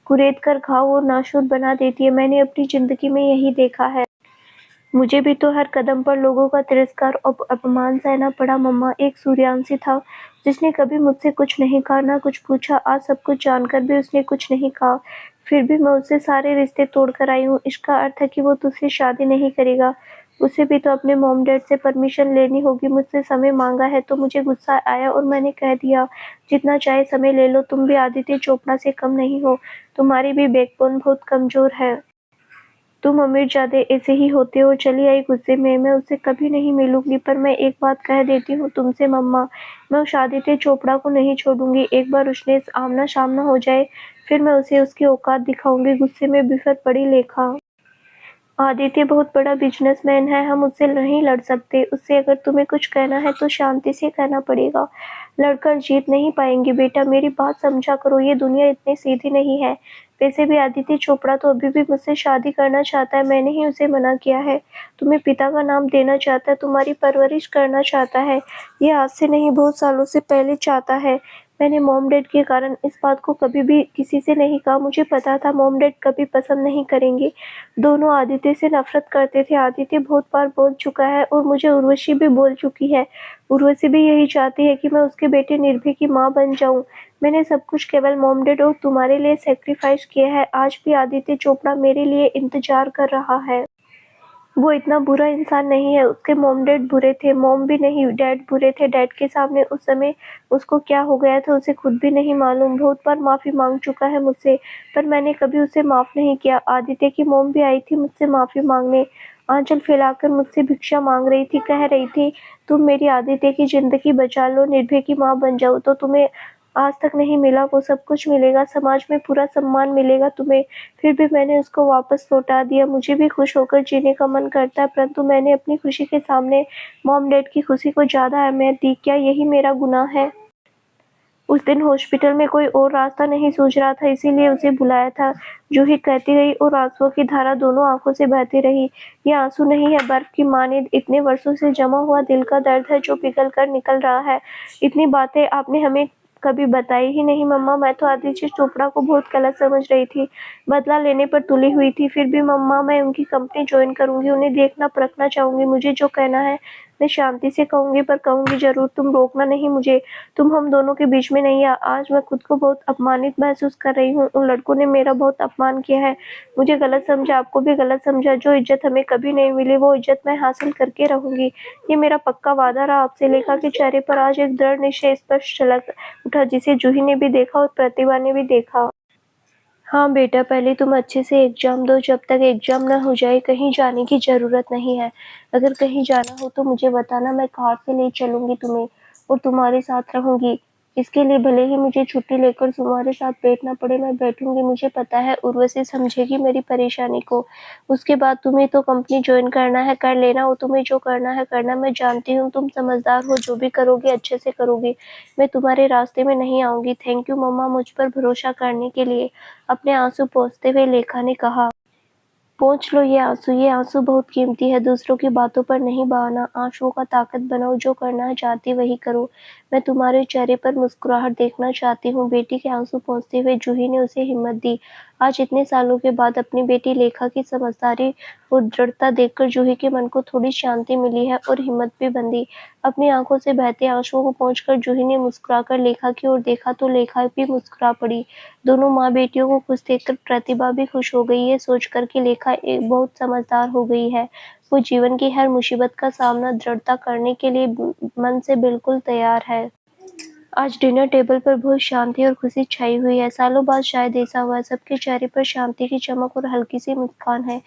कुरेद कर घाव और नासूर बना देती है। मैंने अपनी जिंदगी में यही देखा है। मुझे भी तो हर कदम पर लोगों का तिरस्कार और अपमान सहना पड़ा मम्मा। एक सूर्यांशी था जिसने कभी मुझसे कुछ नहीं कहा, ना कुछ पूछा। आज सब कुछ जानकर भी उसने कुछ नहीं कहा। फिर भी मैं उससे सारे रिश्ते तोड़कर आई हूँ। इसका अर्थ है कि वो तुझसे शादी नहीं करेगा। उसे भी तो अपने मॉम डैड से परमिशन लेनी होगी। मुझसे समय मांगा है तो मुझे गुस्सा आया और मैंने कह दिया, जितना चाहे समय ले लो। तुम भी आदित्य चोपड़ा से कम नहीं हो। तुम्हारी भी बैकबोन बहुत कमजोर है। तुम अमीरजादे ऐसे ही होते हो। चली आई गुस्से में। मैं उससे कभी नहीं मिलूंगी, पर मैं एक बात कह देती हूँ तुमसे मम्मा, मैं उस आदित्य चोपड़ा को नहीं छोड़ूंगी। एक बार उसने आमना सामना हो जाए फिर मैं उसे उसकी औकात दिखाऊंगी। गुस्से में बिफर पड़ी लेखा। आदित्य बहुत बड़ा बिजनेसमैन है, हम उससे नहीं लड़ सकते। उससे अगर तुम्हें कुछ कहना है तो शांति से कहना पड़ेगा। लड़कर जीत नहीं पाएंगे बेटा, मेरी बात समझा करो। ये दुनिया इतनी सीधी नहीं है। वैसे भी आदित्य चोपड़ा तो अभी भी मुझसे शादी करना चाहता है। मैंने ही उसे मना किया है। तुम्हें पिता का नाम देना चाहता है, तुम्हारी परवरिश करना चाहता है। ये आज से नहीं बहुत सालों से पहले चाहता है। मैंने मॉम डैड के कारण इस बात को कभी भी किसी से नहीं कहा। मुझे पता था मॉम डैड कभी पसंद नहीं करेंगे। दोनों आदित्य से नफ़रत करते थे। आदित्य बहुत बार बोल चुका है और मुझे उर्वशी भी बोल चुकी है। उर्वशी भी यही चाहती है कि मैं उसके बेटे निर्भय की माँ बन जाऊँ। मैंने सब कुछ केवल मॉम डैड और तुम्हारे लिए सैक्रिफाइस किया है। आज भी आदित्य चोपड़ा मेरे लिए इंतज़ार कर रहा है। वो इतना बुरा इंसान नहीं है। उसके मॉम डैड बुरे थे। मॉम भी नहीं, डैड बुरे थे। डैड के सामने उस समय उसको क्या हो गया था उसे खुद भी नहीं मालूम। बहुत बार माफ़ी मांग चुका है मुझसे, पर मैंने कभी उसे माफ़ नहीं किया। आदित्य की मॉम भी आई थी मुझसे माफ़ी मांगने। आंचल फैलाकर मुझसे भिक्षा मांग रही थी। कह रही थी, तुम मेरी आदित्य की ज़िंदगी बचा लो, निर्भय की माँ बन जाओ तो तुम्हें आज तक नहीं मिला वो सब कुछ मिलेगा। समाज में पूरा सम्मान मिलेगा तुम्हें। फिर भी मैंने उसको वापस लौटा दिया। मुझे भी खुश होकर जीने का मन करता है, परंतु मैंने अपनी खुशी के सामने मॉम डैड की खुशी को ज़्यादा अहमियत दी। क्या यही मेरा गुनाह है? उस दिन हॉस्पिटल में कोई और रास्ता नहीं सूझ रहा था, इसीलिए उसे बुलाया था। जूही कहती रही और आंसुओं की धारा दोनों आंखों से बहती रही। ये आंसू नहीं है, बर्फ की माने इतने वर्षों से जमा हुआ दिल का दर्द है जो पिघल कर निकल रहा है। इतनी बातें आपने हमें कभी बताई ही नहीं मम्मा। मैं तो आदित्य चोपड़ा को बहुत गलत समझ रही थी, बदला लेने पर तुली हुई थी। फिर भी मम्मा, मैं उनकी कंपनी ज्वाइन करूंगी, उन्हें देखना परखना चाहूंगी। मुझे जो कहना है मैं शांति से कहूंगी, पर कहूंगी जरूर। तुम रोकना नहीं मुझे। तुम हम दोनों के बीच में नहीं। आज मैं खुद को बहुत अपमानित महसूस कर रही हूँ। उन लड़कों ने मेरा बहुत अपमान किया है, मुझे गलत समझा, आपको भी गलत समझा। जो इज्जत हमें कभी नहीं मिली वो इज्जत मैं हासिल करके रहूंगी। ये मेरा पक्का वादा रहा आपसे। लेखा के चेहरे पर आज एक दृढ़ निश्चय स्पष्ट झलक उठा, जिसे जूही ने भी देखा और प्रतिभा ने भी देखा। हाँ बेटा, पहले तुम अच्छे से एग्जाम दो। जब तक एग्जाम ना हो जाए कहीं जाने की जरूरत नहीं है। अगर कहीं जाना हो तो मुझे बताना, मैं कार से ले चलूंगी तुम्हें और तुम्हारे साथ रहूंगी। इसके लिए भले ही मुझे छुट्टी लेकर तुम्हारे साथ बैठना पड़े, मैं बैठूंगी। मुझे पता है उर्वशी समझेगी मेरी परेशानी को। उसके बाद तुम्हें तो कंपनी ज्वाइन करना है, कर लेना, और तुम्हें जो करना है करना। मैं जानती हूँ तुम समझदार हो, जो भी करोगी अच्छे से करोगी। मैं तुम्हारे रास्ते में नहीं आऊंगी। थैंक यू मम्मा, मुझ पर भरोसा करने के लिए। अपने आंसू पोंछते हुए लेखा ने कहा। पोंछ लो ये आंसू बहुत कीमती है। दूसरों की बातों पर नहीं बहाना। आंसुओं का ताकत बनाओ। जो करना चाहती वही करो। मैं तुम्हारे चेहरे पर मुस्कुराहट देखना चाहती हूँ। बेटी के आंसू पोंछते हुए जूही ने उसे हिम्मत दी। आज इतने सालों के बाद अपनी बेटी लेखा की समझदारी और दृढ़ता देखकर जूही के मन को थोड़ी शांति मिली है और हिम्मत भी बंधी। अपनी आंखों से बहते आंसुओं को पोंछकर जूही ने मुस्कुराकर लेखा की ओर देखा तो लेखा भी मुस्कुरा पड़ी। दोनों माँ बेटियों को खुश देखकर प्रतिभा भी खुश हो गई। ये सोचकर कि लेखा एक बहुत समझदार हो गई है। वो जीवन की हर मुसीबत का सामना दृढ़ता करने के लिए मन से बिल्कुल तैयार है। आज डिनर टेबल पर बहुत शांति और खुशी छाई हुई है। सालों बाद शायद ऐसा हुआ है। सबके चेहरे पर शांति की चमक और हल्की सी मुस्कान है,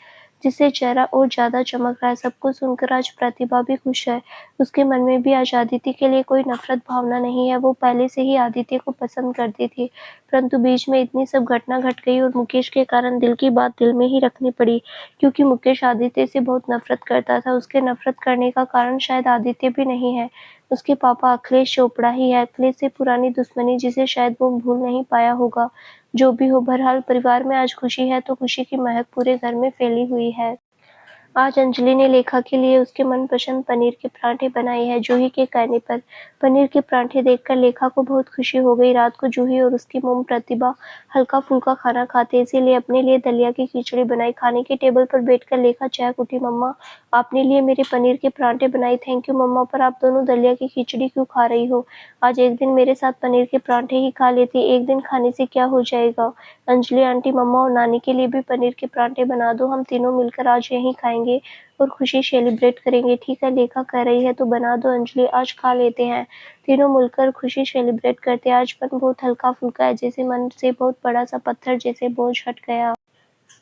जिससे चेहरा और ज्यादा चमक रहा है। सबको सुनकर आज प्रतिभा भी खुश है। उसके मन में भी आज आदित्य के लिए कोई नफरत भावना नहीं है। वो पहले से ही आदित्य को पसंद करती थी, परंतु बीच में इतनी सब घटना घट गई और मुकेश के कारण दिल की बात दिल में ही रखनी पड़ी। क्योंकि मुकेश आदित्य से बहुत नफरत करता था। उसके नफरत करने का कारण शायद आदित्य भी नहीं है, उसके पापा अखिलेश चोपड़ा ही है। अखिलेश से पुरानी दुश्मनी जिसे शायद वो भूल नहीं पाया होगा। जो भी हो, बहरहाल परिवार में आज खुशी है तो खुशी की महक पूरे घर में फैली हुई है। आज अंजलि ने लेखा के लिए उसके मनपसंद पनीर के पराठे बनाए हैं। जूही के कहने पर पनीर के पराठे देखकर लेखा को बहुत खुशी हो गई। रात को जूही और उसकी मोम प्रतिभा हल्का फुल्का खाना खाते, इसीलिए अपने लिए दलिया की खिचड़ी बनाई। खाने के टेबल पर बैठकर लेखा चहक उठी, मम्मा आपने लिए मेरे पनीर के पराठे बनाए। थैंक यू मम्मा, पर आप दोनों दलिया की खिचड़ी क्यों खा रही हो? आज एक दिन मेरे साथ पनीर के पराठे ही खा लेती, एक दिन खाने से क्या हो जाएगा? अंजलि आंटी, मम्मा और नानी के लिए भी पनीर के पराठे बना दो। हम तीनों मिलकर आज यहीं खाएंगे और खुशी सेलिब्रेट करेंगे। ठीक है, लेखा कह रही है तो बना दो अंजलि, आज खा लेते हैं। तीनों मिलकर खुशी सेलिब्रेट करते। आज मन बहुत हल्का फुल्का है, जैसे मन से बहुत बड़ा सा पत्थर जैसे बोझ हट गया।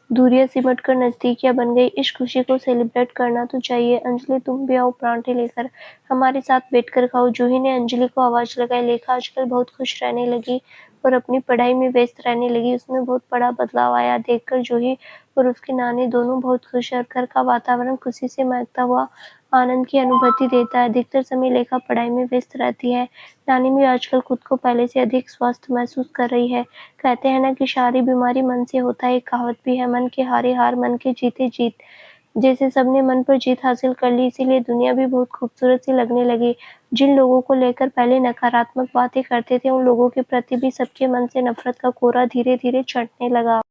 दूरियां सिमट कर नजदीकियां बन गई। इस खुशी को सेलिब्रेट करना तो चाहिए। अंजलि तुम भी आओ, परांठे लेकर हमारे साथ बैठकर खाओ। जूही ने अंजलि को आवाज लगाई। लेखा आजकल बहुत खुश रहने लगी और अपनी पढ़ाई में व्यस्त रहने लगी। उसमें बहुत बड़ा बदलाव आया। देखकर जूही और उसकी नानी दोनों बहुत खुश है और घर का वातावरण खुशी से महकता हुआ आनंद की अनुभूति देता है। अधिकतर समय लेखा पढ़ाई में व्यस्त रहती है। नानी भी आजकल खुद को पहले से अधिक स्वस्थ महसूस कर रही है। कहते हैं ना कि सारी बीमारी मन से होता है। एक कहावत भी है, मन के हारे हार मन के जीते जीत। जैसे सबने मन पर जीत हासिल कर ली, इसीलिए दुनिया भी बहुत खूबसूरत सी लगने लगी। जिन लोगों को लेकर पहले नकारात्मक बातें करते थे, उन लोगों के प्रति भी सबके मन से नफरत का कोहरा धीरे-धीरे छंटने लगा।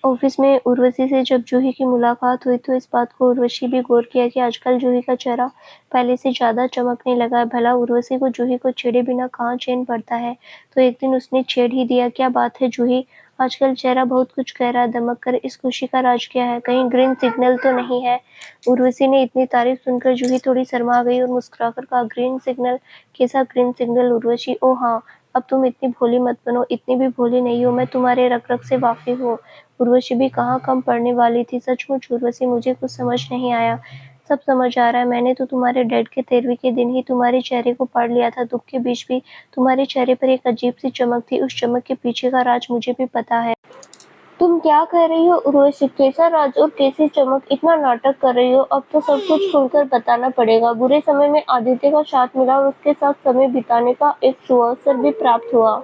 ऑफिस में उर्वशी से जब जूही की मुलाकात हुई तो इस बात को उर्वशी भी गौर किया कि आजकल जूही का चेहरा पहले से ज्यादा चमकने लगा है। भला उर्वशी को जूही को छेड़े बिना कहाँ चैन पड़ता है, तो एक दिन उसने छेड़ ही दिया। क्या बात है जूही, आजकल चेहरा बहुत कुछ कह रहा है, दमक कर। इस खुशी का राज क्या है? कहीं ग्रीन सिग्नल तो नहीं है? उर्वशी ने इतनी तारीफ सुनकर जूही थोड़ी शर्मा गई और मुस्कुराकर कहा, ग्रीन सिग्नल? कैसा ग्रीन सिग्नल उर्वशी? ओ हाँ, अब तुम इतनी भोली मत बनो। इतनी भी भोली नहीं हो, मैं तुम्हारे रग रग से वाकिफ हूँ। उर्वशी भी कहाँ कम पड़ने वाली थी। सचमुच उर्वशी, मुझे कुछ समझ नहीं आया। सब समझ आ रहा है। मैंने तो तुम्हारे डैड के 13वीं के दिन ही तुम्हारे चेहरे को पढ़ लिया था। दुख के बीच भी तुम्हारे चेहरे पर एक अजीब सी चमक थी। उस चमक के पीछे का राज मुझे भी पता है। तुम क्या कह रही हो उर्वशी? कैसा राज और कैसी चमक? इतना नाटक कर रही हो? अब तो सब कुछ खुलकर बताना पड़ेगा। बुरे समय में आदित्य का साथ मिला और उसके साथ समय बिताने का एक सुअवसर भी प्राप्त हुआ।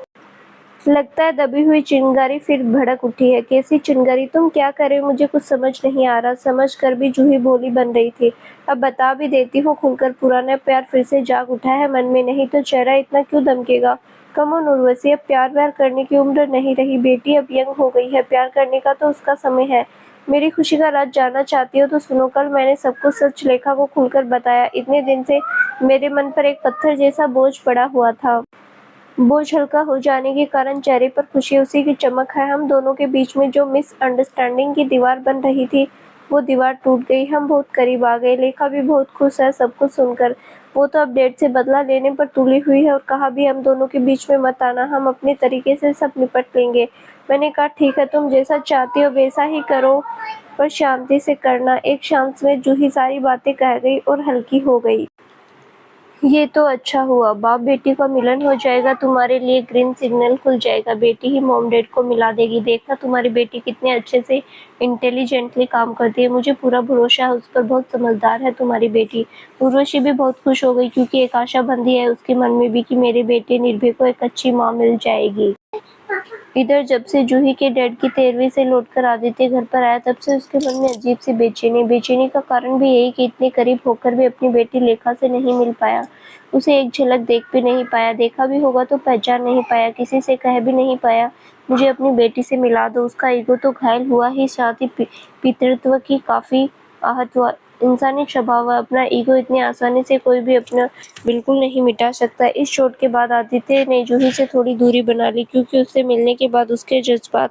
लगता है दबी हुई चिंगारी फिर भड़क उठी है। कैसी चिंगारी? तुम क्या कर रहे हो? मुझे कुछ समझ नहीं आ रहा। समझ कर भी जूही भोली बन रही थी। अब बता भी देती हूँ खुलकर। पुराना प्यार फिर से जाग उठा है मन में। नहीं तो चेहरा इतना क्यों दमकेगा? कम ऑन उर्वशी, अब प्यार व्यार करने की उम्र नहीं रही बेटी। अब यंग हो गई है। प्यार करने का तो उसका समय है। मेरी खुशी का राज जानना चाहती हो तो सुनो। कल मैंने सबको सच लेखा को खुलकर बताया। इतने दिन से मेरे मन पर एक पत्थर जैसा बोझ पड़ा हुआ था। बोझ हल्का हो जाने के कारण चेहरे पर खुशी उसी की चमक है। हम दोनों के बीच में जो मिसअंडरस्टैंडिंग की दीवार बन रही थी, वो दीवार टूट गई। हम बहुत करीब आ गए। लेखा भी बहुत खुश है सब कुछ सुनकर। वो तो अब डैड से बदला लेने पर तुली हुई है और कहा भी हम दोनों के बीच में मत आना, हम अपने तरीके से सब निपट लेंगे। मैंने कहा ठीक है, तुम जैसा चाहती हो वैसा ही करो, पर शांति से करना। एक शाम में जूही सारी बातें कह गई और हल्की हो गई। ये तो अच्छा हुआ, बाप बेटी का मिलन हो जाएगा। तुम्हारे लिए ग्रीन सिग्नल खुल जाएगा। बेटी ही मॉम डैड को मिला देगी। देखना तुम्हारी बेटी कितने अच्छे से इंटेलिजेंटली काम करती है। मुझे पूरा भरोसा है उस पर। बहुत समझदार है तुम्हारी बेटी। उर्वशी भी बहुत खुश हो गई क्योंकि एक आशा बंधी है उसके मन में भी कि मेरे बेटे निर्भय को एक अच्छी माँ मिल जाएगी। इधर जब से जूही के डैड की 13वीं से लौटकर आदित्य घर पर आया, तब से उसके मन में अजीब सी बेचैनी का कारण भी यही कि इतने करीब होकर भी अपनी बेटी लेखा से नहीं मिल पाया। उसे एक झलक देख भी नहीं पाया। देखा भी होगा तो पहचान नहीं पाया। किसी से कह भी नहीं पाया, मुझे अपनी बेटी से मिला दो। उसका ईगो तो घायल हुआ ही, साथ ही पितृत्व की काफी आहत हुआ। इंसानी स्वभाव है, अपना ईगो इतनी आसानी से कोई भी अपना बिल्कुल नहीं मिटा सकता। इस चोट के बाद आदित्य ने जूही से थोड़ी दूरी बना ली, क्योंकि उससे मिलने के बाद उसके जज्बात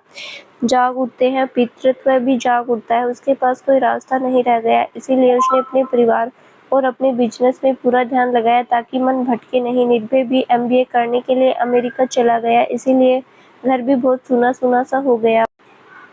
जाग उठते हैं, पितृत्व भी जाग उठता है। उसके पास कोई रास्ता नहीं रह गया। इसीलिए उसने अपने परिवार और अपने बिजनेस में पूरा ध्यान लगाया ताकि मन भटके नहीं। निर्भय भी MBA करने के लिए अमेरिका चला गया, इसीलिए घर भी बहुत सूना सूना सा हो गया।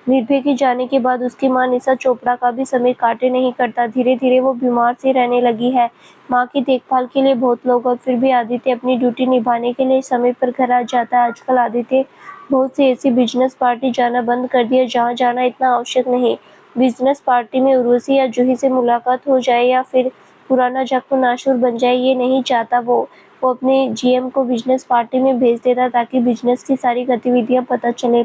निर्भय के जाने के बाद उसकी मां निशा चोपड़ा का भी समय काटे नहीं करता। धीरे धीरे वो बीमार सी रहने लगी है। मां की देखभाल के लिए बहुत लोग, और फिर भी आदित्य अपनी ड्यूटी निभाने के लिए समय पर घर आ जाता है। आजकल आदित्य बहुत सी ऐसी बिजनेस पार्टी जाना बंद कर दिया जहाँ जाना इतना आवश्यक नहीं। बिजनेस पार्टी में उर्वशी या जूही से मुलाकात हो जाए या फिर पुराना जाकर नाशुर बन जाए, ये नहीं चाहता वो अपने GM को बिजनेस पार्टी में भेज देता ताकि बिजनेस की सारी गतिविधियां पता चले।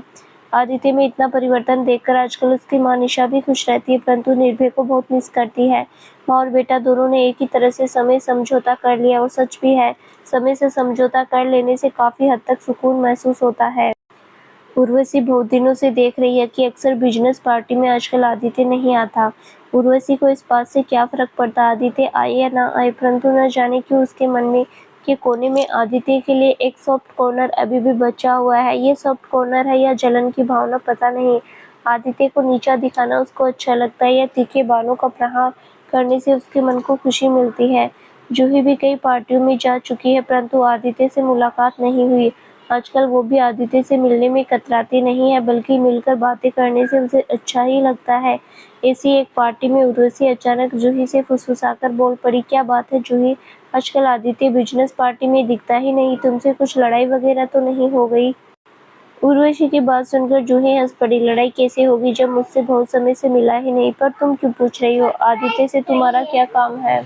आदित्य में इतना परिवर्तन देखकर आजकल उसकी मां निशा भी खुश रहती है, परंतु निर्भय को बहुत मिस करती है। माँ और बेटा दोनों ने एक ही तरह से समय समझौता कर लिया, और सच भी है, समय से समझौता कर लेने से काफी हद तक सुकून महसूस होता है। उर्वशी बहुत दिनों से देख रही है कि अक्सर बिजनेस पार्टी में आजकल आदित्य नहीं आता। उर्वशी को इस बात से क्या फर्क पड़ता आदित्य आए या ना आए, परंतु न जाने क्यों उसके मन में के कोने में आदित्य के लिए एक सॉफ्ट कॉर्नर अभी भी बचा हुआ है। ये सॉफ्ट कॉर्नर है या जलन की भावना, पता नहीं। आदित्य को नीचा दिखाना उसको अच्छा लगता है या तीखे बालों का प्रहार करने से उसके मन को खुशी मिलती है। जूही भी कई पार्टियों में जा चुकी है, परंतु आदित्य से मुलाकात नहीं हुई। आजकल वो भी आदित्य से मिलने में कतराती नहीं है, बल्कि मिलकर बातें करने से उसे अच्छा ही लगता है। ऐसी एक पार्टी में उर्वशी अचानक जूही से फुसफुसाकर बोल पड़ी, क्या बात है जूही, आजकल आदित्य बिजनेस पार्टी में दिखता ही नहीं, तुमसे कुछ लड़ाई वगैरह तो नहीं हो गई? उर्वशी की बात सुनकर जूही हंस पड़ी। लड़ाई कैसे होगी जब मुझसे बहुत समय से मिला ही नहीं? पर तुम क्यों पूछ रही हो? आदित्य से तुम्हारा क्या काम है?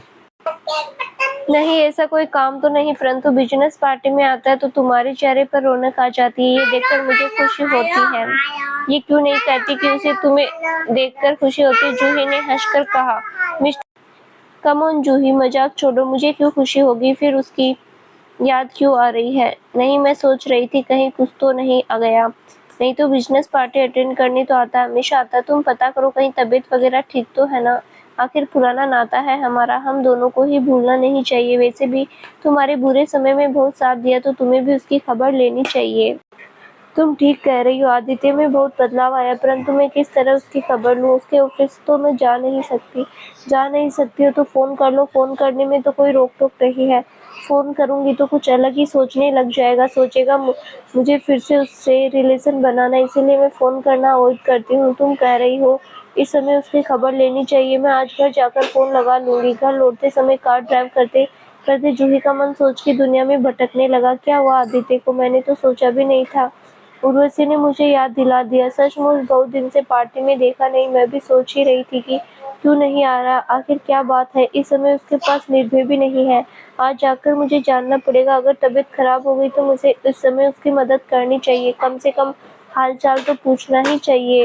नहीं, ऐसा कोई काम तो नहीं, परंतु बिज़नेस पार्टी में आता है तो तुम्हारे चेहरे पर रौनक आ जाती है, ये देखकर मुझे खुशी होती है। ये क्यों नहीं कहती कि उसे तुम्हें देखकर खुशी होती है? जूही ने हंसकर कहा। मिस्टर कम ऑन जूही, मजाक छोड़ो, मुझे क्यों खुशी होगी? फिर उसकी याद क्यों आ रही है? नहीं, मैं सोच रही थी कहीं कुछ तो नहीं आ गया। नहीं तो बिजनेस पार्टी अटेंड करने तो आता, हमेशा आता। तुम पता करो कहीं तबीयत वगैरह ठीक तो है ना? आखिर पुराना नाता है हमारा, हम दोनों को ही भूलना नहीं चाहिए। वैसे भी तुम्हारे बुरे समय में बहुत साथ दिया, तो तुम्हें भी उसकी खबर लेनी चाहिए। तुम ठीक कह रही हो, आदित्य में बहुत बदलाव आया, परंतु मैं किस तरह उसकी खबर लूँ? उसके ऑफिस तो मैं जा नहीं सकती। जा नहीं सकती हो तो फ़ोन कर लो, फ़ोन करने में तो कोई रोक-टोक नहीं है। फ़ोन करूँगी तो कुछ अलग ही सोचने लग जाएगा, सोचेगा मुझे फिर से उससे रिलेशन बनाना, इसीलिए मैं फ़ोन करना अवॉइड करती हूँ। तुम कह रही हो इस समय उसकी खबर लेनी चाहिए, मैं आज घर जाकर फ़ोन लगा लूँगी। घर लौटते समय कार ड्राइव करते करते जूही का मन सोच की दुनिया में भटकने लगा। क्या हुआ आदित्य को? मैंने तो सोचा भी नहीं था। उर्वशी ने मुझे याद दिला दिया। सचमुच बहुत दिन से पार्टी में देखा नहीं। मैं भी सोच ही रही थी कि क्यों नहीं आ रहा, आखिर क्या बात है? इस समय उसके पास निर्भय भी नहीं है। आज जाकर मुझे जानना पड़ेगा। अगर तबीयत खराब हो गई तो मुझे इस समय उसकी मदद करनी चाहिए, कम से कम हालचाल तो पूछना ही चाहिए।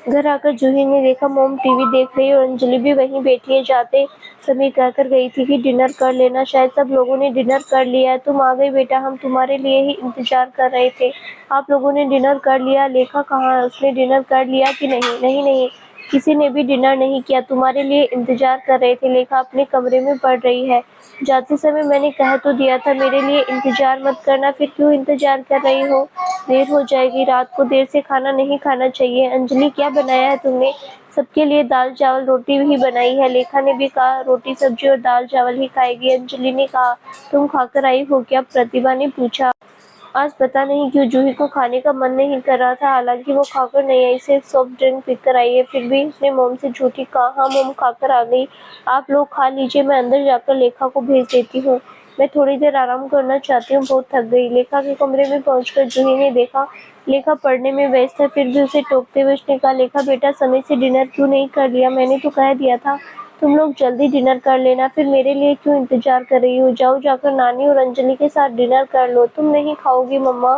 घर आकर जूही ने देखा मॉम टीवी देख रही है और अंजलि भी वहीं बैठी है। जाते समय कहकर गई थी कि डिनर कर लेना। शायद सब लोगों ने डिनर कर लिया है। तुम आ गई बेटा, हम तुम्हारे लिए ही इंतजार कर रहे थे। आप लोगों ने डिनर कर लिया? लेखा कहाँ है? उसने डिनर कर लिया कि नहीं? नहीं नहीं, किसी ने भी डिनर नहीं किया, तुम्हारे लिए इंतजार कर रहे थे। लेखा अपने कमरे में पढ़ रही है। जाते समय मैंने कह तो दिया था मेरे लिए इंतजार मत करना, फिर क्यों इंतजार कर रही हो? देर हो जाएगी, रात को देर से खाना नहीं खाना चाहिए। अंजलि क्या बनाया है तुमने? सबके लिए दाल चावल रोटी ही बनाई है। लेखा ने भी कहा रोटी सब्जी और दाल चावल ही खाएगी। अंजलि ने कहा तुम खाकर आई हो क्या? प्रतिभा ने पूछा। आज पता नहीं क्यों जूही को खाने का मन नहीं कर रहा था, हालांकि वो खाकर नहीं आई, सिर्फ सॉफ्ट ड्रिंक पीकर आई है। फिर भी उसने मोम से झूठी कहा, हाँ मोम खाकर आ गई। आप लोग खा लीजिए, मैं अंदर जाकर लेखा को भेज देती हूँ। मैं थोड़ी देर आराम करना चाहती हूँ, बहुत थक गई। लेखा के कमरे में पहुंचकर जूही ने देखा लेखा पढ़ने में व्यस्त है। फिर भी उसे टोकते हुए उसने कहा, लेखा बेटा समय से डिनर क्यों नहीं कर लिया? मैंने तो कह दिया था तुम लोग जल्दी डिनर कर लेना, फिर मेरे लिए क्यों इंतजार कर रही हो? जाओ जाकर नानी और अंजलि के साथ डिनर कर लो। तुम नहीं खाओगी मम्मा?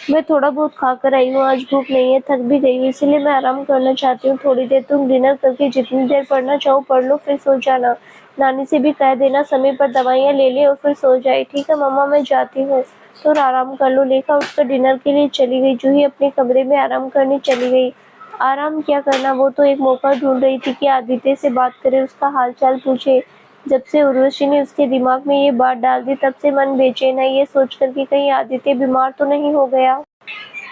मैं थोड़ा बहुत खा कर आई हूँ, आज भूख नहीं है, थक भी गई हूँ, इसीलिए मैं आराम करना चाहती हूँ थोड़ी देर। तुम डिनर करके जितनी देर पढ़ना चाहो पढ़ लो, फिर सो जाना। नानी से भी कह देना समय पर दवाइयाँ ले ले और फिर सो जाए। ठीक है मम्मा, मैं जाती हूँ। तो आराम कर लो। लेखा उठकर डिनर के लिए चली गई। जूही अपने कमरे में आराम करने चली गई। आराम क्या करना, वो तो एक मौका ढूंढ रही थी कि आदित्य से बात करे, उसका हालचाल पूछे। जब से उर्वशी ने उसके दिमाग में ये बात डाल दी, तब से मन बेचैन है, ये सोचकर कि कहीं आदित्य बीमार तो नहीं हो गया।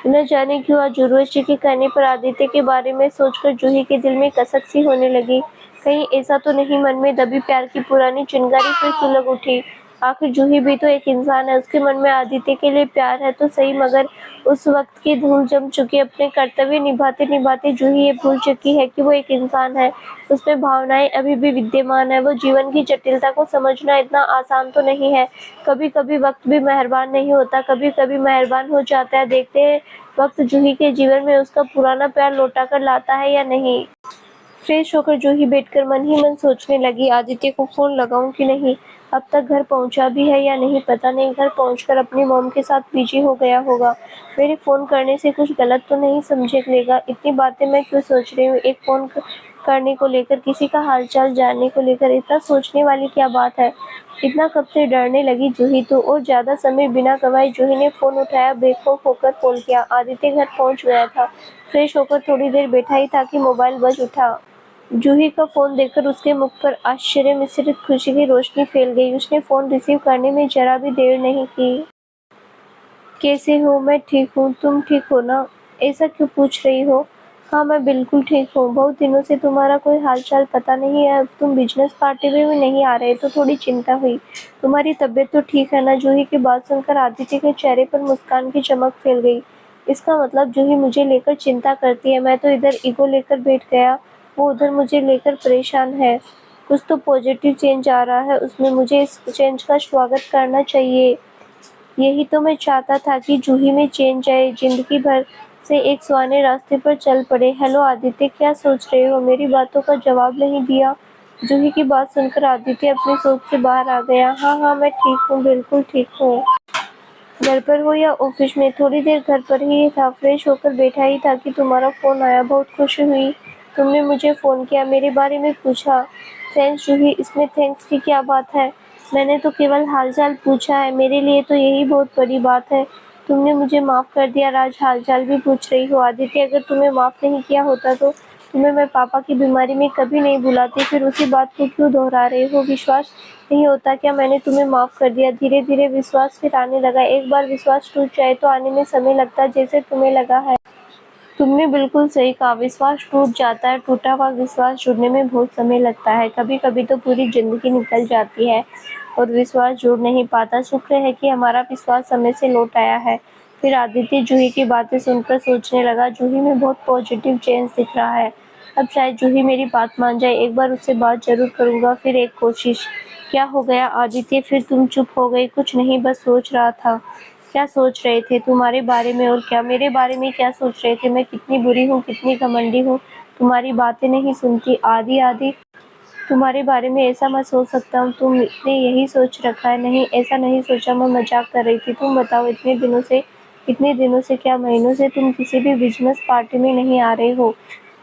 न जाने क्यों आज उर्वशी के कहने पर आदित्य के बारे में सोचकर जूही के दिल में कसक सी होने लगी। कहीं ऐसा तो नहीं मन में दबी प्यार की पुरानी चिंगारी फिर सुलग उठी। आखिर जूही भी तो एक इंसान है, उसके मन में आदित्य के लिए प्यार है तो सही, मगर उस वक्त की धूल जम चुकी, अपने कर्तव्य निभाते निभाते जूही ये भूल चुकी है कि वो एक इंसान है, उसमें भावनाएं अभी भी विद्यमान है। वो जीवन की जटिलता को समझना इतना आसान तो नहीं है। कभी कभी वक्त भी मेहरबान नहीं होता, कभी कभी मेहरबान हो जाता है। देखते वक्त जूही के जीवन में उसका पुराना प्यार लौटा कर लाता है या नहीं। फ्रेश होकर जूही बैठकर मन ही मन सोचने लगी, आदित्य को फोन लगाऊं कि नहीं? अब तक घर पहुंचा भी है या नहीं पता नहीं। घर पहुंचकर अपनी मॉम के साथ बिजी हो गया होगा। मेरे फोन करने से कुछ गलत तो नहीं समझे लेगा? इतनी बातें मैं क्यों सोच रही हूँ? एक फोन करने को लेकर, किसी का हालचाल जानने को लेकर इतना सोचने वाली क्या बात है? इतना कब से डरने लगी जूही तो। और ज्यादा समय बिना गवाए जूही ने फोन उठाया, बेखौफ होकर फोन किया। आदित्य घर पहुंच गया था। फ्रेश होकर थोड़ी देर बैठा ही था कि मोबाइल बज उठा। जूही का फोन देखकर उसके मुख पर आश्चर्य मिश्रित खुशी की रोशनी फैल गई। उसने फोन रिसीव करने में जरा भी देर नहीं की। कैसे हो? मैं ठीक हूँ, तुम ठीक हो ना? ऐसा क्यों पूछ रही हो? हाँ मैं बिल्कुल ठीक हूँ। बहुत दिनों से तुम्हारा कोई हालचाल पता नहीं है। अब तुम बिजनेस पार्टी में भी नहीं आ रहे तो थोड़ी चिंता हुई। तुम्हारी तबीयत तो ठीक है ना? जूही की बात सुनकर आदित्य के चेहरे पर मुस्कान की चमक फैल गई। इसका मतलब जूही मुझे लेकर चिंता करती है। मैं तो इधर ईगो लेकर बैठ गया, वो उधर मुझे लेकर परेशान है। कुछ तो पॉजिटिव चेंज आ रहा है उसमें, मुझे इस चेंज का स्वागत करना चाहिए। यही तो मैं चाहता था कि जूही में चेंज आए, जिंदगी भर से एक सुहाने रास्ते पर चल पड़े। हेलो आदित्य, क्या सोच रहे हो? मेरी बातों का जवाब नहीं दिया। जूही की बात सुनकर आदित्य अपनी सोच से बाहर आ गया। हाँ हाँ, मैं ठीक हूँ, बिल्कुल ठीक हूँ। घर पर हो या ऑफिस में, थोड़ी देर घर पर ही था, फ्रेश होकर बैठा ही था कि तुम्हारा फ़ोन आया। बहुत खुशी हुई तुमने मुझे फ़ोन किया, मेरे बारे में पूछा। थैंक्स जूही, इसमें थैंक्स की क्या बात है? मैंने तो केवल हालचाल पूछा है, मेरे लिए तो यही बहुत बड़ी बात है। तुमने मुझे माफ़ कर दिया, आज हालचाल भी पूछ रही हो। आदित्य, अगर तुम्हें माफ़ नहीं किया होता तो तुम्हें मैं पापा की बीमारी में कभी नहीं बुलाती, फिर उसी बात को क्यों दोहरा रहे हो? विश्वास नहीं होता क्या मैंने तुम्हें माफ़ कर दिया? धीरे धीरे विश्वास फिर आने लगा। एक बार विश्वास टूट जाए तो आने में समय लगता है, जैसे तुम्हें लगा है। तुमने बिल्कुल सही कहा, विश्वास टूट जाता है, टूटा हुआ विश्वास जुड़ने में बहुत समय लगता है। कभी कभी तो पूरी जिंदगी निकल जाती है और विश्वास जुड़ नहीं पाता। शुक्र है कि हमारा विश्वास समय से लौट आया है। फिर आदित्य जूही की बातें सुनकर सोचने लगा, जूही में बहुत पॉजिटिव चेंज दिख रहा है। अब शायद जूही मेरी बात मान जाए, एक बार उससे बात जरूर करूंगा। फिर एक कोशिश। क्या हो गया आदित्य, फिर तुम चुप हो गई? कुछ नहीं, बस सोच रहा था। क्या सोच रहे थे? तुम्हारे बारे में। और क्या? मेरे बारे में क्या सोच रहे थे? मैं कितनी बुरी हूँ, कितनी घमंडी हूँ, तुम्हारी बातें नहीं सुनती, आदि आदि। तुम्हारे बारे में ऐसा मैं सोच सकता हूँ? तुमने यही सोच रखा है? नहीं, ऐसा नहीं सोचा, मैं मजाक कर रही थी। तुम बताओ, इतने दिनों से क्या महीनों से तुम किसी भी बिजनेस पार्टी में नहीं आ रहे हो?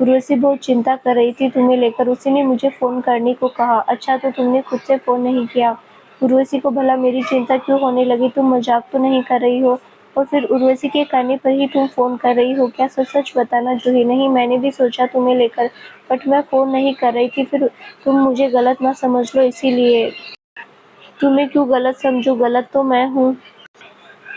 उर्वशी बहुत चिंता कर रही थी तुम्हें लेकर, उसी ने मुझे फ़ोन करने को कहा। अच्छा, तो तुमने खुद से फ़ोन नहीं किया? उर्वशी को भला मेरी चिंता क्यों होने लगी? तुम मजाक तो नहीं कर रही हो? और फिर उर्वशी के कहने पर ही तुम फ़ोन कर रही हो क्या? सच सच बताना जूही। नहीं, मैंने भी सोचा तुम्हें लेकर, बट मैं फ़ोन नहीं कर रही थी। फिर तुम मुझे गलत ना समझ लो इसीलिए। तुम्हें क्यों गलत समझूं? गलत तो मैं हूँ।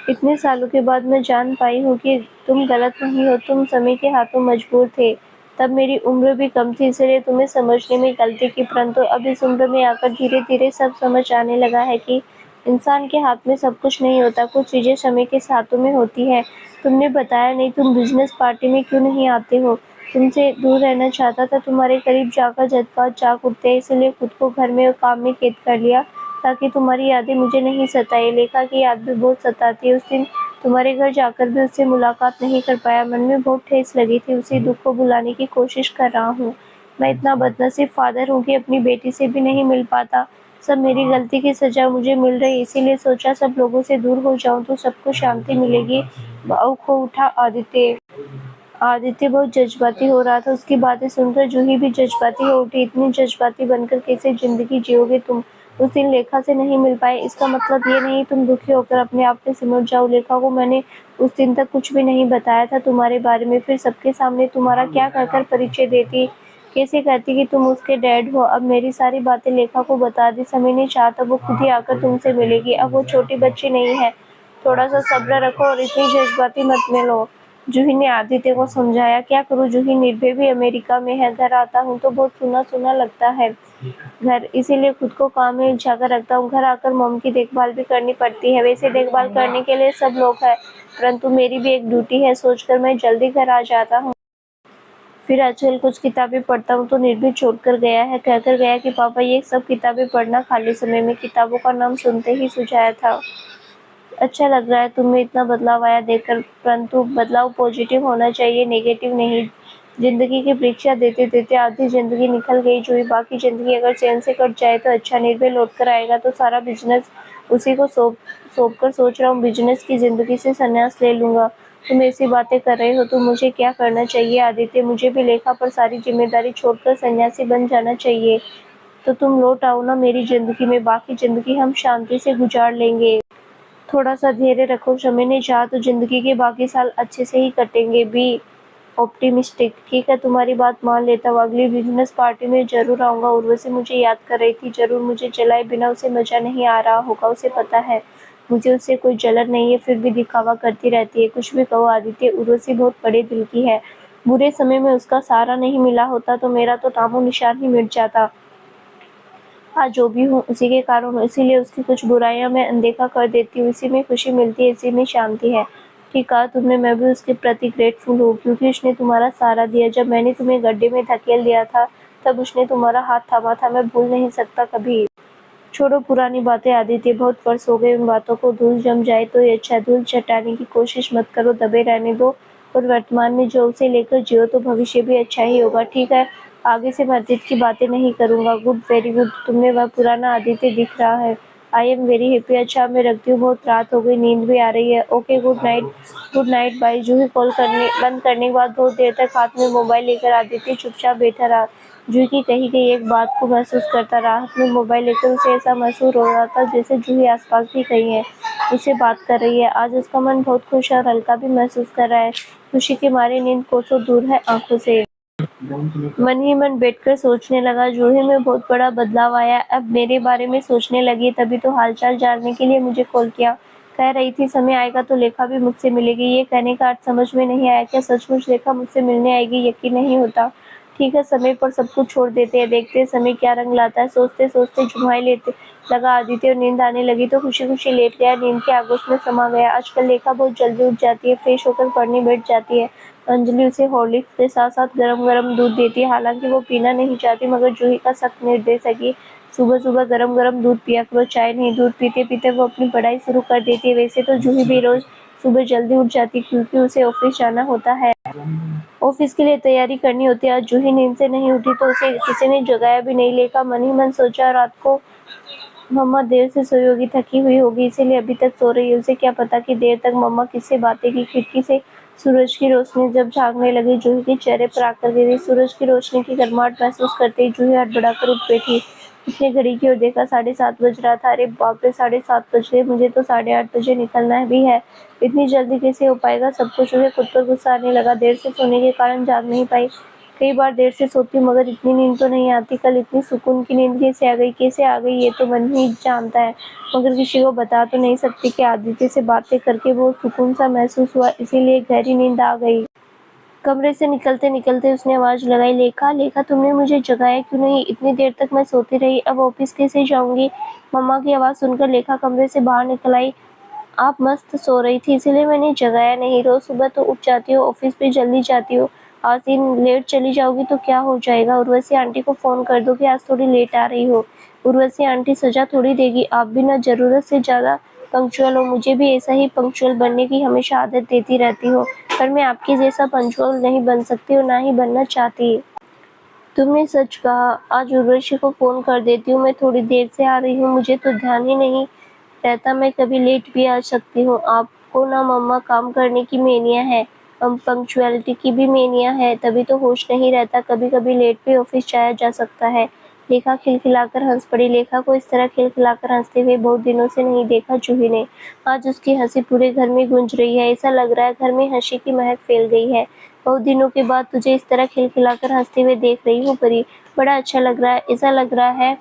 इतने सालों के बाद मैं जान पाई हूँ कि तुम गलत नहीं हो, तुम समय के हाथों मजबूर थे। तब मेरी उम्र भी कम थी, इसलिए तुम्हें समझने में गलती की, परंतु अब इस उम्र में आकर धीरे धीरे सब समझ आने लगा है कि इंसान के हाथ में सब कुछ नहीं होता, कुछ चीज़ें समय के हाथों में होती है। तुमने बताया नहीं, तुम बिजनेस पार्टी में क्यों नहीं आते हो? तुमसे दूर रहना चाहता था, तुम्हारे करीब जाकर जज्बात जाग उठते, इसलिए खुद को घर में और काम में कैद कर लिया ताकि तुम्हारी यादें मुझे नहीं सताए। लेखा की याद भी बहुत सताती है। उस दिन तुम्हारे घर जाकर भी उससे मुलाकात नहीं कर पाया, मन में बहुत ठेस लगी थी। उसी दुख को भुलाने की कोशिश कर रहा हूँ। मैं इतना बदनसीब फादर हूँ कि अपनी बेटी से भी नहीं मिल पाता। सब मेरी गलती की सजा मुझे मिल रही, इसीलिए सोचा सब लोगों से दूर हो जाऊं तो सबको शांति मिलेगी। भावुक हो उठा आदित्य। आदित्य बहुत जज्बाती हो रहा था। उसकी बातें सुनकर जूही भी जज्बाती हो उठी। इतनी जज्बाती बनकर कैसे जिंदगी जियोगे तुम? उस दिन लेखा से नहीं मिल पाए, इसका मतलब ये नहीं तुम दुखी होकर अपने आप में सिमट जाओ। लेखा को मैंने उस दिन तक कुछ भी नहीं बताया था तुम्हारे बारे में, फिर सबके सामने तुम्हारा क्या कहकर परिचय देती, कैसे कहती कि तुम उसके डैड हो। अब मेरी सारी बातें लेखा को बता दी। समय नहीं चाहता, वो खुद ही आकर तुमसे मिलेगी। अब वो छोटी बच्ची नहीं है, थोड़ा सा सब्र रखो और इतनी जज्बाती मत मिलो। जूही ने आदित्य को समझाया। क्या करूं जूही, निर्भय भी अमेरिका में है, घर आता हूं तो बहुत सुना सुना लगता है घर, इसीलिए खुद को काम में उलझा कर रखता हूँ। घर आकर मॉम की देखभाल भी करनी पड़ती है। वैसे देखभाल करने के लिए सब लोग हैं, परंतु मेरी भी एक ड्यूटी है, सोचकर मैं जल्दी घर आ जाता हूँ। फिर आजकल कुछ किताबें पढ़ता हूँ तो निर्भय छोड़कर गया है, कहकर गया कि पापा ये सब किताबें पढ़ना खाली समय में। किताबों का नाम सुनते ही सुझाया था। अच्छा लग रहा है तुम्हें इतना बदलाव आया देखकर, परंतु बदलाव पॉजिटिव होना चाहिए, नेगेटिव नहीं। जिंदगी की परीक्षा देते देते आधी जिंदगी निकल गई जो बाकी जिंदगी अगर चैन से कट जाए तो अच्छा। निर्भय लौट कर आएगा तो सारा बिजनेस उसी को सौंप कर सोच रहा हूँ बिजनेस की जिंदगी से संन्यास ले लूंगा। तुम ऐसी बातें कर रहे हो तो मुझे क्या करना चाहिए आदित्य? मुझे भी लेखा पर सारी जिम्मेदारी छोड़कर सन्यासी बन जाना चाहिए। तो तुम लौट आओ ना मेरी जिंदगी में, बाकी जिंदगी हम शांति से गुजार लेंगे। थोड़ा सा धैर्य रखो, समय ने चाहा तो जिंदगी के बाकी साल अच्छे से ही कटेंगे। Be optimistic. ठीक है, तुम्हारी बात मान लेता हूँ, अगली बिजनेस पार्टी में जरूर आऊंगा। उर्वशी मुझे याद कर रही थी, जरूर मुझे जलाए बिना उसे मजा नहीं आ रहा होगा। उसे पता है मुझे उससे कोई जलन नहीं है, फिर भी दिखावा करती रहती है। कुछ भी कहो आदित्य, उर्वशी बहुत बड़े दिल की है। बुरे समय में उसका सहारा नहीं मिला होता तो मेरा तो नामो निशान ही मिट जाता। आज जो भी हूँ उसी के कारण हूँ, इसीलिए उसकी कुछ बुराइयां मैं अनदेखा कर देती हूँ। इसी में खुशी मिलती है, इसी में शांति है। ठीक कहा तुमने, मैं भी उसके प्रति ग्रेटफुल हूँ क्योंकि उसने तुम्हारा सहारा दिया। जब मैंने तुम्हें गड्ढे में धकेल दिया था तब उसने तुम्हारा हाथ थामा था, मैं भूल नहीं सकता कभी। छोड़ो पुरानी बातें आदित्य, बहुत वर्ष हो गए उन बातों को। धूल जम जाए तो ये अच्छा, धूल चटाने की कोशिश मत करो, दबे रहने दो और वर्तमान में जो उसे लेकर जियो तो भविष्य भी अच्छा ही होगा। ठीक है, आगे से मैं अतीत की बातें नहीं करूँगा। गुड, वेरी गुड, तुमने वह पुराना आदित्य दिख रहा है। आई एम वेरी हैप्पी। अच्छा मैं रखती हूँ, बहुत रात हो गई, नींद भी आ रही है। Okay, good night. Good night, bye. Juhi call करने बंद करने के बाद बहुत देर तक हाथ में मोबाइल लेकर आदित्य चुपचाप बैठा रहा। जूही की कही गई एक बात को महसूस करता रहा। हाथ में मोबाइल लेकर उसे ऐसा महसूस हो रहा था जैसे जूही आसपास भी कहीं है, उससे बात कर रही है। आज उसका मन बहुत खुश और हल्का भी महसूस कर रहा है। खुशी के मारे नींद कोसों दूर है आंखों से। मन ही मन बैठकर सोचने लगा, जूही में बहुत बड़ा बदलाव आया। अब मेरे बारे में सोचने लगी, तभी तो हालचाल जानने के लिए मुझे कॉल किया। कह रही थी समय आएगा तो लेखा भी मुझसे मिलेगी। ये कहने का अर्थ समझ में नहीं आया। क्या सचमुच लेखा मुझसे मिलने आएगी? यकीन नहीं होता। ठीक है, समय पर सब कुछ छोड़ देते हैं, देखते हैं समय क्या रंग लाता है। सोचते सोचते जुम्हाई लेते लगा आदित्य और नींद आने लगी तो खुशी खुशी लेट गया, नींद के आगोश में समा गया। आजकल लेखा बहुत जल्दी उठ जाती है, फ्रेश होकर पढ़ने बैठ जाती है। अंजलि उसे हॉर्लिक्स के साथ साथ गरम गरम दूध देती है। हालांकि वो पीना नहीं चाहती, मगर जूही का सख्त निर्देश है कि सुबह सुबह गरम गरम दूध पिया करो, चाय नहीं। दूध पीते पीते वो अपनी पढ़ाई शुरू कर देती है। वैसे तो जूही भी रोज सुबह जल्दी उठ जाती क्योंकि उसे ऑफिस जाना होता है, ऑफिस के लिए तैयारी करनी होती है। आज जूही नींद से नहीं उठी तो उसे किसी ने जगाया भी नहीं। लेखा मन ही मन सोचा, रात को मम्मा देर से सोई होगी, थकी हुई होगी, इसीलिए अभी तक सो रही है। उसे क्या पता कि देर तक मम्मा किससे बातें की। खिड़की से सूरज की रोशनी जब झांकने लगी, जूही के चेहरे पर आकर गिरी। सूरज की रोशनी की गर्माहट महसूस करते ही जूही हड़बड़ाकर उठ बैठी। उसने घड़ी की ओर देखा, 7:30 बज रहा था। अरे बाप रे, 7:30 बज गए, मुझे तो 8:30 बजे निकलना भी है। इतनी जल्दी कैसे हो पाएगा सब कुछ? उसे खुद पर गुस्सा आने लगा। देर से सोने के कारण जाग नहीं पाई। कई बार देर से सोती हूँ मगर इतनी नींद तो नहीं आती। कल इतनी सुकून की नींद कैसे आ गई ये तो मन ही जानता है, मगर किसी को बता तो नहीं सकती कि आदित्य से बातें करके वो सुकून सा महसूस हुआ, इसीलिए गहरी नींद आ गई। कमरे से निकलते निकलते उसने आवाज लगाई, लेखा लेखा, तुमने मुझे जगाया क्यों नहीं? इतनी देर तक मैं सोती रही, अब ऑफिस कैसे जाऊंगी? मम्मा की आवाज सुनकर लेखा कमरे से बाहर निकल आई। आप मस्त सो रही थी इसीलिए मैंने जगाया नहीं। रोज सुबह तो उठ जाती हो, ऑफिस भी जल्दी जाती हो, आज दिन लेट चली जाओगी तो क्या हो जाएगा? उर्वशी आंटी को फोन कर दो कि आज थोड़ी लेट आ रही हो। उर्वशी आंटी सजा थोड़ी देगी, आप भी ना जरूरत से ज्यादा पंक्चुअल हो। मुझे भी ऐसा ही पंक्चुअल बनने की हमेशा आदत देती रहती हो, पर मैं आपके जैसा पंक्चुअल नहीं बन सकती और ना ही बनना चाहती। तुमने सच कहा, आज उर्वशी को फोन कर देती हूँ। मैं थोड़ी देर से आ रही हूँ, मुझे तो ध्यान ही नहीं रहता, मैं कभी लेट भी आ सकती हूँ। आपको ना मम्मा काम करने की मेनिया है, पंक्चुअलिटी की भी मेनिया है, तभी तो होश नहीं रहता। कभी कभी लेट भी ऑफिस जाया जा सकता है। लेखा खिलखिलाकर हंस पड़ी। लेखा को इस तरह खिलखिलाकर हंसते हुए बहुत दिनों से नहीं देखा जूही ने। आज उसकी हंसी पूरे घर में गूंज रही है। ऐसा लग रहा है घर में हंसी की महक फैल गई है। बहुत दिनों के बाद तुझे इस तरह खिलखिलाकर हंसते हुए देख रही हूँ परी, बड़ा अच्छा लग रहा है। ऐसा लग रहा है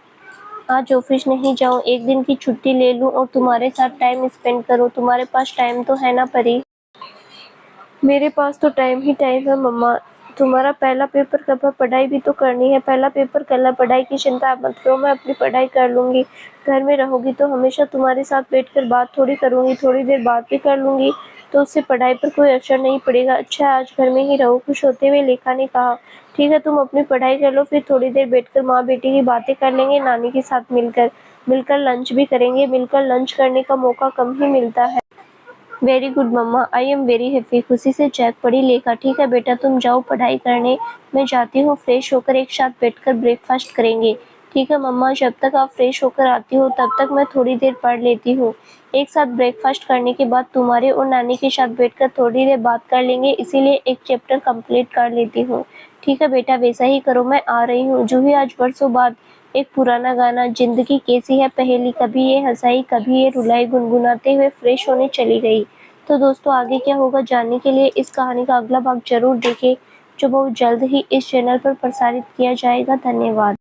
आज ऑफिस नहीं जाऊं, एक दिन की छुट्टी ले लूं और तुम्हारे साथ टाइम स्पेंड करूं। तुम्हारे पास टाइम तो है ना परी? मेरे पास तो टाइम ही टाइम है मम्मा। तुम्हारा पहला पेपर कब है? पढ़ाई भी तो करनी है। पहला पेपर कल है, पढ़ाई की चिंता मत करो, मैं अपनी पढ़ाई कर लूंगी। घर में रहोगी तो हमेशा तुम्हारे साथ बैठकर बात थोड़ी करूंगी, थोड़ी देर बात भी कर लूंगी तो उससे पढ़ाई पर कोई असर नहीं पड़ेगा। अच्छा आज घर में ही रहो, खुश होते हुए लेखा ने कहा। ठीक है, तुम अपनी पढ़ाई कर लो, फिर थोड़ी देर बैठकर माँ बेटी की बातें कर लेंगे, नानी के साथ मिलकर मिलकर लंच भी करेंगे। मिलकर लंच करने का मौका कम ही मिलता है। Very good mamma, I am very happy. खुशी से चैक पड़ी लेखा। ठीक है बेटा, तुम जाओ पढ़ाई करने, मैं जाती हूँ। फ्रेश होकर एक साथ बैठकर ब्रेकफास्ट करेंगे। ठीक है मम्मा, जब तक आप फ्रेश होकर आती हो तब तक मैं थोड़ी देर पढ़ लेती हूँ। एक साथ ब्रेकफास्ट करने के बाद तुम्हारे और नानी के साथ बैठकर थोड़ी देर बात कर लेंगे, इसीलिए एक चैप्टर कंप्लीट कर लेती हूँ। ठीक है बेटा, वैसा ही करो, मैं आ रही हूँ। जूही आज वर्षों बाद एक पुराना गाना जिंदगी कैसी है पहेली, कभी ये हंसाई कभी ये रुलाई गुनगुनाते हुए फ्रेश होने चली गई। तो दोस्तों आगे क्या होगा जानने के लिए इस कहानी का अगला भाग जरूर देखें, जो बहुत जल्द ही इस चैनल पर प्रसारित किया जाएगा। धन्यवाद।